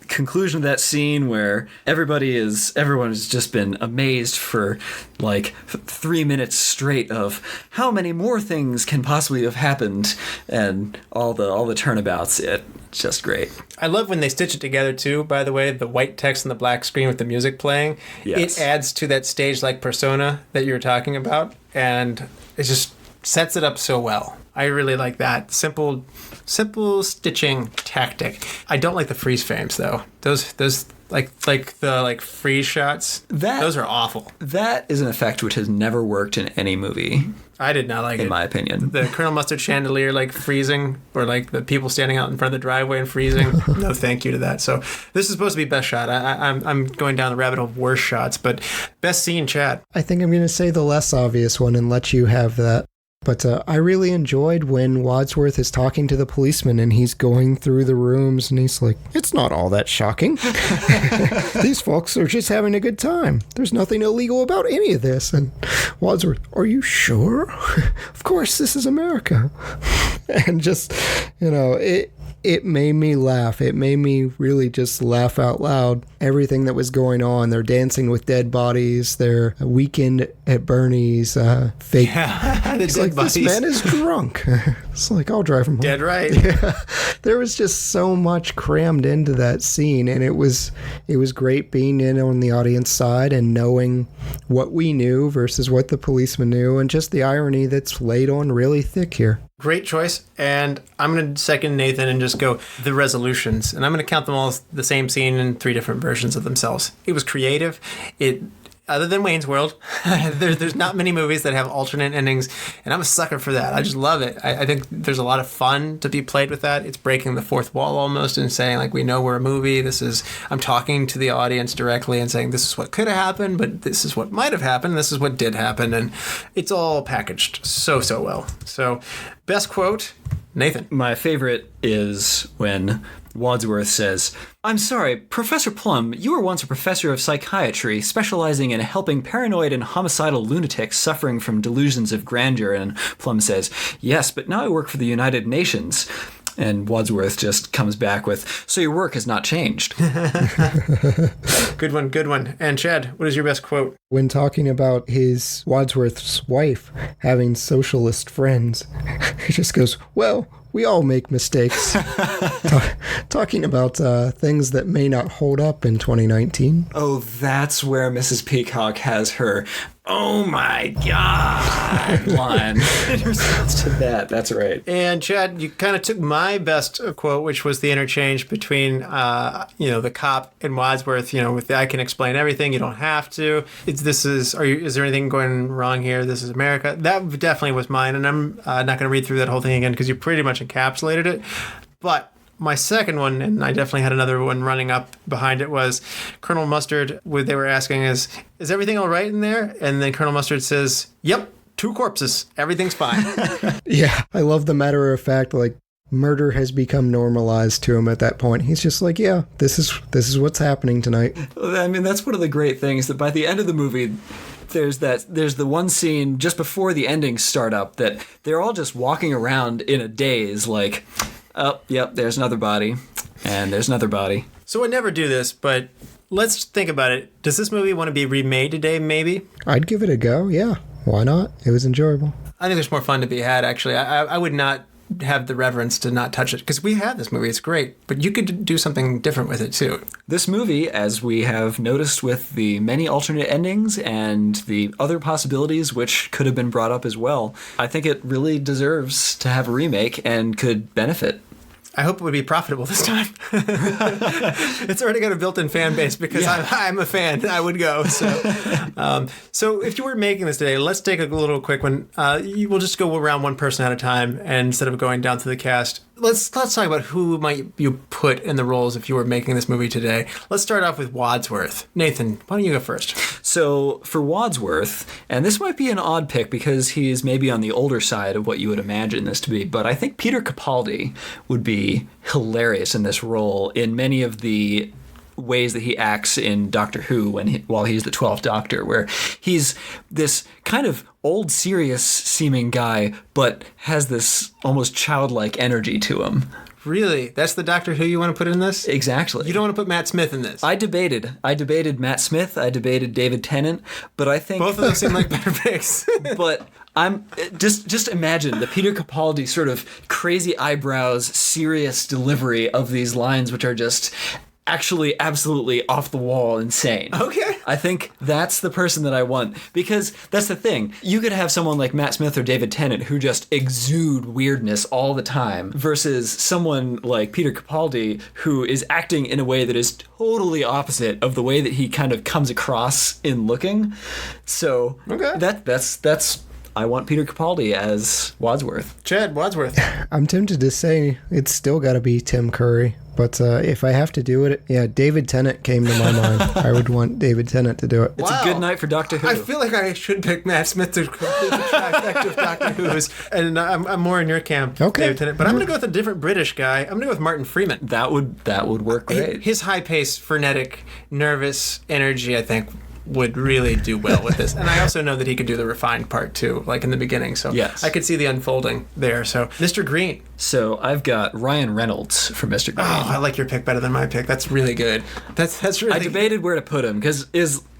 conclusion of that scene where everyone has just been amazed for like 3 minutes straight of how many more things can possibly have happened, and all the turnabouts. It's just great. I love when they stitch it together too, by the way, the white text and the black screen with the music playing. Yes. It adds to that stage-like persona that you were talking about, and it just sets it up so well. I really like that. Simple stitching tactic. I don't like the freeze frames though. Those like the freeze shots. Those are awful. That is an effect which has never worked in any movie. I did not like it. In my opinion. The Colonel Mustard chandelier like freezing, or like the people standing out in front of the driveway and freezing. No thank you to that. So this is supposed to be best shot. I'm going down the rabbit hole of worst shots, but best scene, Chad. I think I'm going to say the less obvious one and let you have that. But I really enjoyed when Wadsworth is talking to the policeman and he's going through the rooms and he's like, "It's not all that shocking. These folks are just having a good time. There's nothing illegal about any of this." And Wadsworth, "Are you sure? Of course, this is America." And just, it made me laugh. It made me really just laugh out loud. Everything that was going on. They're dancing with dead bodies. They're Weekend at Bernie's fake. Yeah, It's like, this man is drunk. It's like, I'll drive him home. Dead right. Yeah. There was just so much crammed into that scene, and it was great being in on the audience side and knowing what we knew versus what the policeman knew, and just the irony that's laid on really thick here. Great choice. And I'm going to second Nathan and just go the resolutions. And I'm going to count them all as the same scene in 3 different versions of themselves. It was creative. Other than Wayne's World, there's not many movies that have alternate endings, and I'm a sucker for that. I just love it. I think there's a lot of fun to be played with that. It's breaking the fourth wall almost and saying, like, we know we're a movie. I'm talking to the audience directly and saying, this is what could have happened, but this is what might have happened. This is what did happen, and it's all packaged so well. So, best quote, Nathan. My favorite is when Wadsworth says, "I'm sorry, Professor Plum, you were once a professor of psychiatry, specializing in helping paranoid and homicidal lunatics suffering from delusions of grandeur." And Plum says, "Yes, but now I work for the United Nations." And Wadsworth just comes back with, "So your work has not changed." Good one. And Chad, what is your best quote? When talking about his Wadsworth's wife having socialist friends, he just goes, "Well, we all make mistakes." Talking about things that may not hold up in 2019. Oh, that's where Mrs. Peacock has her "oh my God" line in response to that. That's right. And Chad, you kind of took my best quote, which was the interchange between, the cop and Wadsworth. With the, "I can explain everything. You don't have to. Is there anything going wrong here? This is America." That definitely was mine, and I'm not going to read through that whole thing again because you pretty much encapsulated it. But my second one, and I definitely had another one running up behind it, was Colonel Mustard. They were asking, is everything all right in there? And then Colonel Mustard says, "Yep, 2 corpses. Everything's fine." Yeah, I love the matter of fact, like, murder has become normalized to him at that point. He's just like, yeah, this is what's happening tonight. I mean, that's one of the great things, that by the end of the movie, there's the one scene just before the endings start up that they're all just walking around in a daze, like, "Oh, yep, there's another body, and there's another body." So I never do this, but let's think about it. Does this movie want to be remade today, maybe? I'd give it a go, yeah. Why not? It was enjoyable. I think there's more fun to be had, actually. I would not have the reverence to not touch it, because we have this movie. It's great, but you could do something different with it, too. This movie, as we have noticed with the many alternate endings and the other possibilities which could have been brought up as well, I think it really deserves to have a remake and could benefit. I hope it would be profitable this time. It's already got a built-in fan base because I'm a fan. I would go. So if you were making this today, let's take a little quick one. We'll just go around one person at a time, and instead of going down to the cast, let's talk about who might you put in the roles if you were making this movie today. Let's start off with Wadsworth. Nathan, why don't you go first? So for Wadsworth, and this might be an odd pick because he's maybe on the older side of what you would imagine this to be, but I think Peter Capaldi would be hilarious in this role in many of the ways that he acts in Doctor Who while he's the 12th Doctor, where he's this kind of old, serious seeming guy, but has this almost childlike energy to him. Really? That's the Doctor Who you want to put in this? Exactly. You don't want to put Matt Smith in this? I debated Matt Smith. I debated David Tennant, but I think both of those seem like better picks. But I'm just imagine the Peter Capaldi sort of crazy eyebrows, serious delivery of these lines, which are just actually absolutely off the wall insane. Okay. I think that's the person that I want, because that's the thing. You could have someone like Matt Smith or David Tennant who just exude weirdness all the time versus someone like Peter Capaldi who is acting in a way that is totally opposite of the way that he kind of comes across in looking. So that's I want Peter Capaldi as Wadsworth. Chad, Wadsworth. I'm tempted to say it's still got to be Tim Curry, but if I have to do it, David Tennant came to my mind. I would want David Tennant to do it. It's a good night for Doctor Who. I feel like I should pick Matt Smith to complete the trifecta of Doctor Who's, and I'm more in your camp, okay. David Tennant. But I'm going to go with a different British guy. I'm going to go with Martin Freeman. That would work great. His high-paced, frenetic, nervous energy, I think, would really do well with this. And I also know that he could do the refined part too, like in the beginning. So yes. I could see the unfolding there. So Mr. Green. So I've got Ryan Reynolds for Mr. Green. Oh, I like your pick better than my pick. That's really good. That's really I debated where to put him because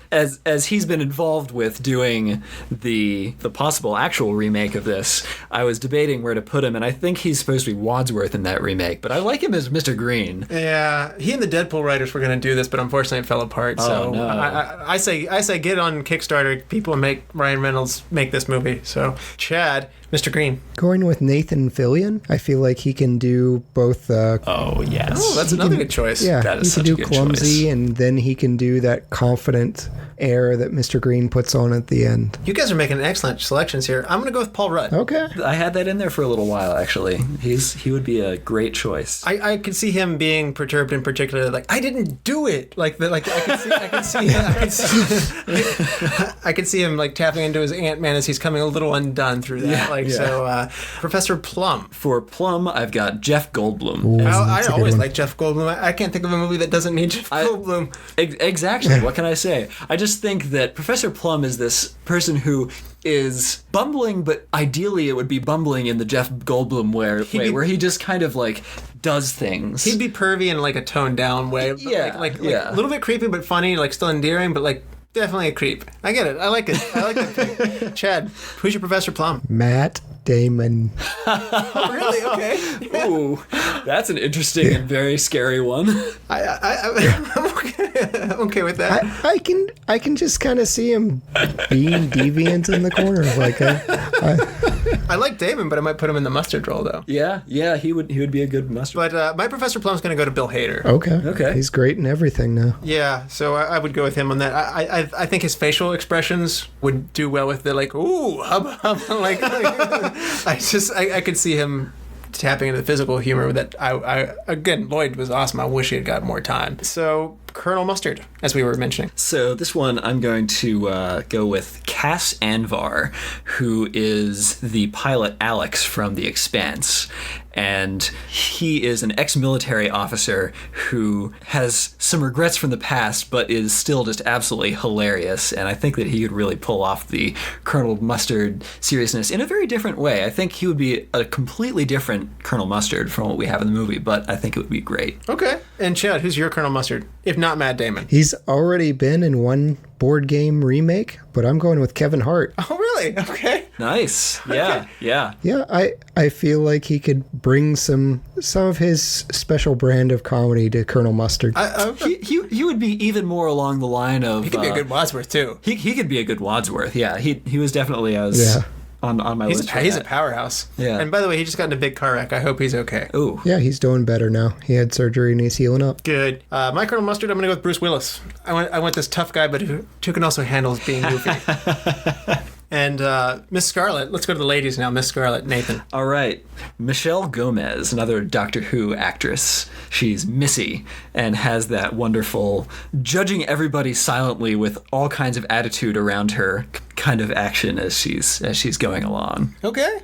as he's been involved with doing the possible actual remake of this, I was debating where to put him, and I think he's supposed to be Wadsworth in that remake, but I like him as Mr. Green. Yeah, he and the Deadpool writers were going to do this, but unfortunately it fell apart. So no. I say get on Kickstarter, people, and make Ryan Reynolds make this movie. So Chad, Mr. Green. Going with Nathan Fillion. I feel like he can do both. Oh, yes. Oh, that's another good choice. Yeah, That is he such can a do good clumsy, choice. and then he can do that confident air that Mr. Green puts on at the end. You guys are making excellent selections here. I'm going to go with Paul Rudd. Okay. I had that in there for a little while, actually. He would be a great choice. I could see him being perturbed in particular, like, I didn't do it. I could see him like tapping into his Ant-Man as he's coming a little undone through that. So Professor Plum. For Plum, I've got Jeff Goldblum. Ooh, I that's a good always one. like Jeff Goldblum. I can't think of a movie that doesn't need Jeff Goldblum. Exactly. What can I say? I just think that Professor Plum is this person who is bumbling, but ideally it would be bumbling in the Jeff Goldblum way, where he just kind of like does things. He'd be pervy in like a toned down way. But like a little bit creepy but funny, like still endearing, but like definitely a creep. I get it. I like it. I like that. Chad, who's your Professor Plum? Matt Damon. Oh, really? Okay. Ooh, that's an interesting and very scary one. I'm okay with that. I can just kind of see him being deviant in the corner. Like, I like Damon, but I might put him in the mustard role though. Yeah, he would be a good mustard. But my Professor Plum's going to go to Bill Hader. Okay. He's great in everything now. Yeah, so I would go with him on that. I think his facial expressions would do well with the like, ooh, hubba, hubba, like I could see him tapping into the physical humor that again, Lloyd was awesome. I wish he had got more time. So Colonel Mustard, as we were mentioning. So this one, I'm going to go with Cass Anvar, who is the pilot Alex from The Expanse. And he is an ex-military officer who has some regrets from the past, but is still just absolutely hilarious. And I think that he could really pull off the Colonel Mustard seriousness in a very different way. I think he would be a completely different Colonel Mustard from what we have in the movie, but I think it would be great. Okay. And Chad, who's your Colonel Mustard? If not Matt Damon. He's already been in one board game remake, but I'm going with Kevin Hart. Oh, really? Okay. Nice. Yeah. Yeah, I feel like he could bring some of his special brand of comedy to Colonel Mustard. He would be even more along the line of... He could be a good Wadsworth, too. He could be a good Wadsworth, yeah. He was definitely on my list. He's a powerhouse. Yeah. And by the way, he just got in a big car wreck. I hope he's okay. Ooh. Yeah, he's doing better now. He had surgery and he's healing up. Good. My Colonel Mustard, I'm going to go with Bruce Willis. I want this tough guy, but who can also handle being goofy. And Miss Scarlet, let's go to the ladies now. Miss Scarlet, Nathan. All right. Michelle Gomez, another Doctor Who actress. She's Missy and has that wonderful judging everybody silently with all kinds of attitude around her kind of action as she's going along. Okay.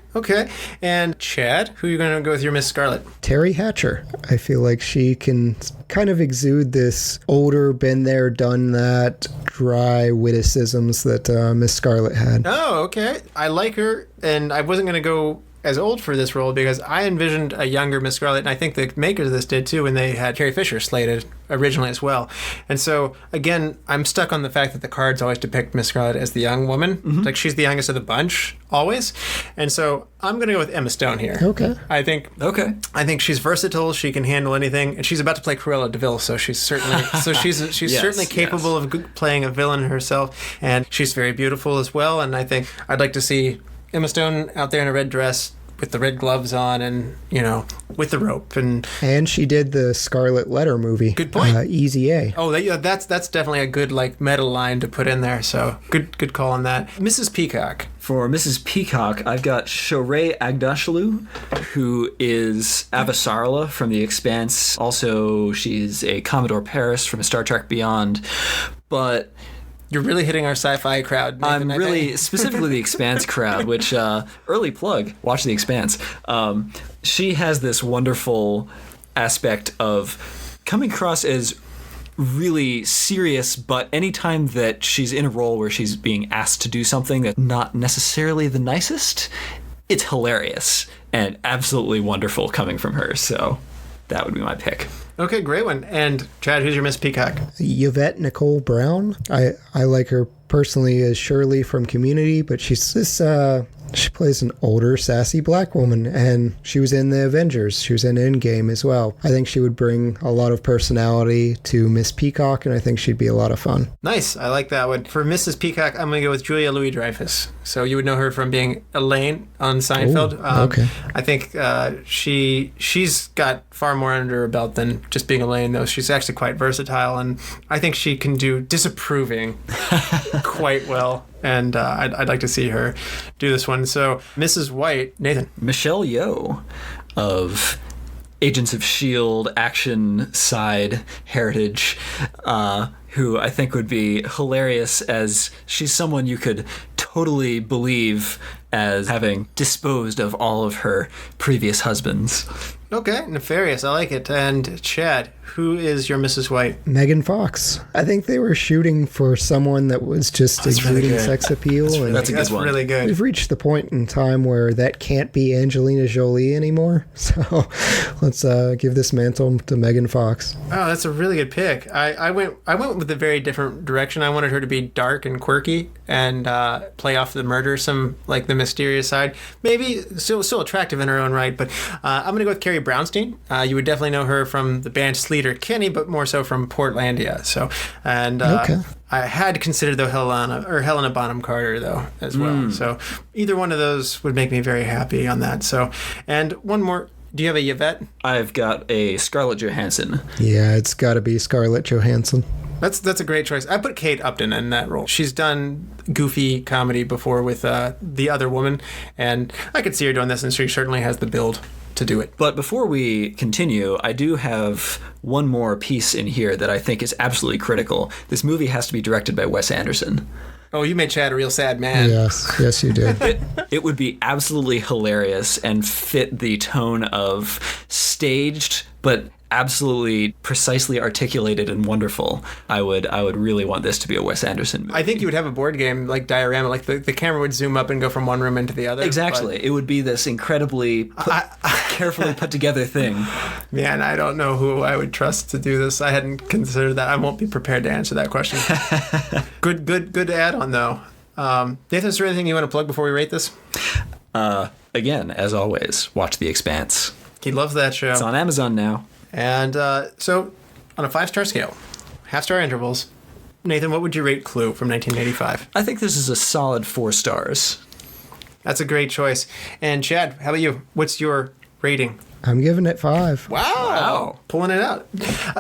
And Chad, who are you going to go with your Miss Scarlet? Terry Hatcher. I feel like she can kind of exude this older, been there, done that, dry witticisms that Miss Scarlet had. Oh, okay. I like her, and I wasn't going to go as old for this role because I envisioned a younger Miss Scarlet, and I think the makers of this did too when they had Carrie Fisher slated originally as well. And so, again, I'm stuck on the fact that the cards always depict Miss Scarlet as the young woman. Mm-hmm. Like, she's the youngest of the bunch, always. And so, I'm going to go with Emma Stone here. Okay. I think she's versatile. She can handle anything, and she's about to play Cruella de Vil, so she's certainly certainly capable of playing a villain herself, and she's very beautiful as well. And I think I'd like to see Emma Stone out there in a red dress with the red gloves on and, with the rope. And she did the Scarlet Letter movie. Good point. Easy A. Oh, that's definitely a good, meta line to put in there. So good call on that. Mrs. Peacock. For Mrs. Peacock, I've got Shohreh Aghdashloo, who is Avasarala from The Expanse. Also, she's a Commodore Paris from Star Trek Beyond. But... You're really hitting our sci-fi crowd, Nathan, I'm really, specifically the Expanse crowd, which, early plug, watch The Expanse. She has this wonderful aspect of coming across as really serious, but anytime that she's in a role where she's being asked to do something that's not necessarily the nicest, it's hilarious and absolutely wonderful coming from her. So that would be my pick. Okay, great one. And Chad, who's your Miss Peacock? Yvette Nicole Brown. I like her personally as Shirley from Community, but she's this She plays an older, sassy black woman, and she was in the Avengers. She was in Endgame as well. I think she would bring a lot of personality to Miss Peacock, and I think she'd be a lot of fun. Nice. I like that one. For Mrs. Peacock, I'm going to go with Julia Louis-Dreyfus. So you would know her from being Elaine on Seinfeld. Ooh, okay. I think she's got far more under her belt than just being Elaine, though. She's actually quite versatile, and I think she can do disapproving quite well. And I'd like to see her do this one. So, Mrs. White, Nathan. Michelle Yeoh of Agents of S.H.I.E.L.D. action side heritage, who I think would be hilarious, as she's someone you could totally believe as having disposed of all of her previous husbands. Okay, nefarious. I like it. And Chad, who is your Mrs. White? Megan Fox. I think they were shooting for someone that was just exuding really sex appeal. That's a good one. Really good. We've reached the point in time where that can't be Angelina Jolie anymore. So let's give this mantle to Megan Fox. Oh, that's a really good pick. I went with a very different direction. I wanted her to be dark and quirky and play off the murder, some like the mysterious side. Maybe still attractive in her own right, but I'm going to go with Carrie Brownstein. You would definitely know her from the band Sleater Kinney, but more so from Portlandia. So, and okay. I had considered though Helena Bonham Carter though as well. So either one of those would make me very happy on that. So, and one more. Do you have a Yvette? I've got a Scarlett Johansson. Yeah, it's got to be Scarlett Johansson. That's a great choice. I put Kate Upton in that role. She's done goofy comedy before with The Other Woman, and I could see her doing this, and she certainly has the build to do it. But before we continue, I do have one more piece in here that I think is absolutely critical. This movie has to be directed by Wes Anderson. Oh, you made Chad a real sad man. Yes, you did. It would be absolutely hilarious and fit the tone of staged but absolutely precisely articulated and wonderful. I would really want this to be a Wes Anderson movie. I think you would have a board game like diorama, like the camera would zoom up and go from one room into the other. Exactly. It would be this incredibly carefully put together thing. Man, I don't know who I would trust to do this. I hadn't considered that. I won't be prepared to answer that question. Good add on though. Nathan, is there anything you want to plug before we rate this? Again, as always, watch The Expanse. He loves that show. It's on Amazon now. And so, on a 5-star scale, half-star intervals, Nathan, what would you rate Clue from 1985? I think this is a solid 4 stars. That's a great choice. And Chad, how about you? What's your rating? I'm giving it 5. Wow. Pulling it out.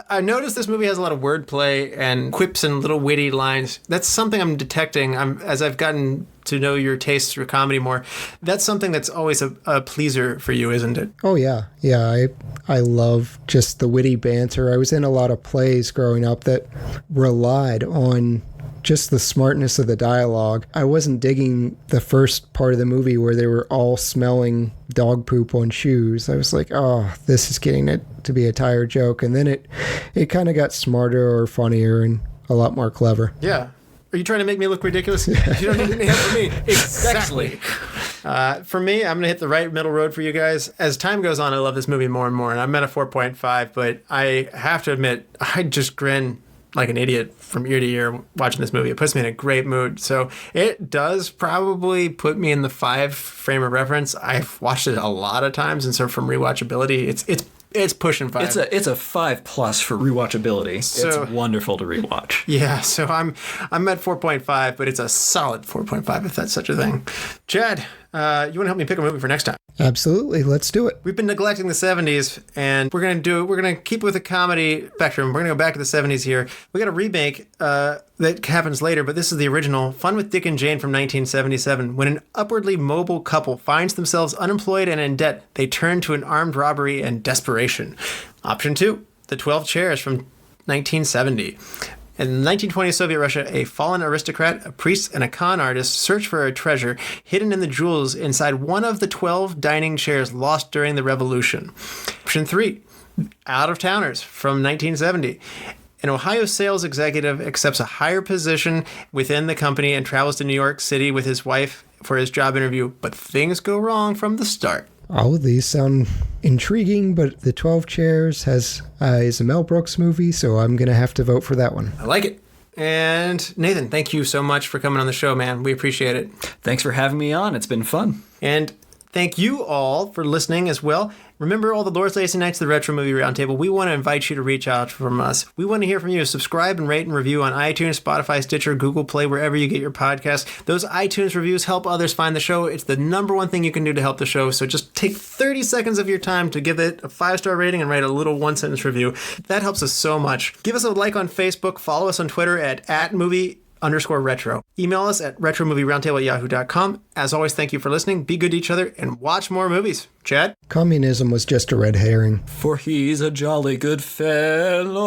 I noticed this movie has a lot of wordplay and quips and little witty lines. That's something I'm detecting as I've gotten to know your tastes through comedy more. That's something that's always a pleaser for you, isn't it? Oh, yeah. Yeah, I love just the witty banter. I was in a lot of plays growing up that relied on just the smartness of the dialogue. I wasn't digging the first part of the movie where they were all smelling dog poop on shoes. I was like, oh, this is getting it to be a tired joke. And then it kind of got smarter or funnier and a lot more clever. Yeah. Are you trying to make me look ridiculous? You don't need any help from me. Exactly. For me, I'm going to hit the right middle road for you guys. As time goes on, I love this movie more and more. And I'm at a 4.5, but I have to admit, I just grin like an idiot from ear to ear watching this movie. It puts me in a great mood. So it does probably put me in the 5 frame of reference. I've watched it a lot of times, and so from rewatchability, it's pushing 5. It's a 5+ for rewatchability. So, it's wonderful to rewatch. Yeah, so I'm at 4.5, but it's a solid 4.5 if that's such a thing. Chad, you want to help me pick a movie for next time? Absolutely. Let's do it. We've been neglecting the 70s, and we're going to keep with the comedy spectrum. We're going to go back to the 70s here. We got a remake that happens later, but this is the original, Fun with Dick and Jane from 1977. When an upwardly mobile couple finds themselves unemployed and in debt, they turn to an armed robbery and desperation. Option 2, The 12 Chairs from 1970. In 1920 Soviet Russia, a fallen aristocrat, a priest, and a con artist search for a treasure hidden in the jewels inside one of the 12 dining chairs lost during the revolution. Option 3, Out of Towners from 1970. An Ohio sales executive accepts a higher position within the company and travels to New York City with his wife for his job interview, but things go wrong from the start. All of these sound intriguing, but The 12 Chairs is a Mel Brooks movie, so I'm going to have to vote for that one. I like it. And Nathan, thank you so much for coming on the show, man. We appreciate it. Thanks for having me on. It's been fun. And thank you all for listening as well. Remember all the Lord's Lazy Nights, the Retro Movie Roundtable. We want to invite you to reach out from us. We want to hear from you. Subscribe and rate and review on iTunes, Spotify, Stitcher, Google Play, wherever you get your podcasts. Those iTunes reviews help others find the show. It's the number one thing you can do to help the show. So just take 30 seconds of your time to give it a 5-star rating and write a little 1-sentence review. That helps us so much. Give us a like on Facebook. Follow us on Twitter at @movie_retro. Email us at retromovieroundtable@yahoo.com. As always, thank you for listening. Be good to each other and watch more movies. Chad? Communism was just a red herring. For he's a jolly good fellow.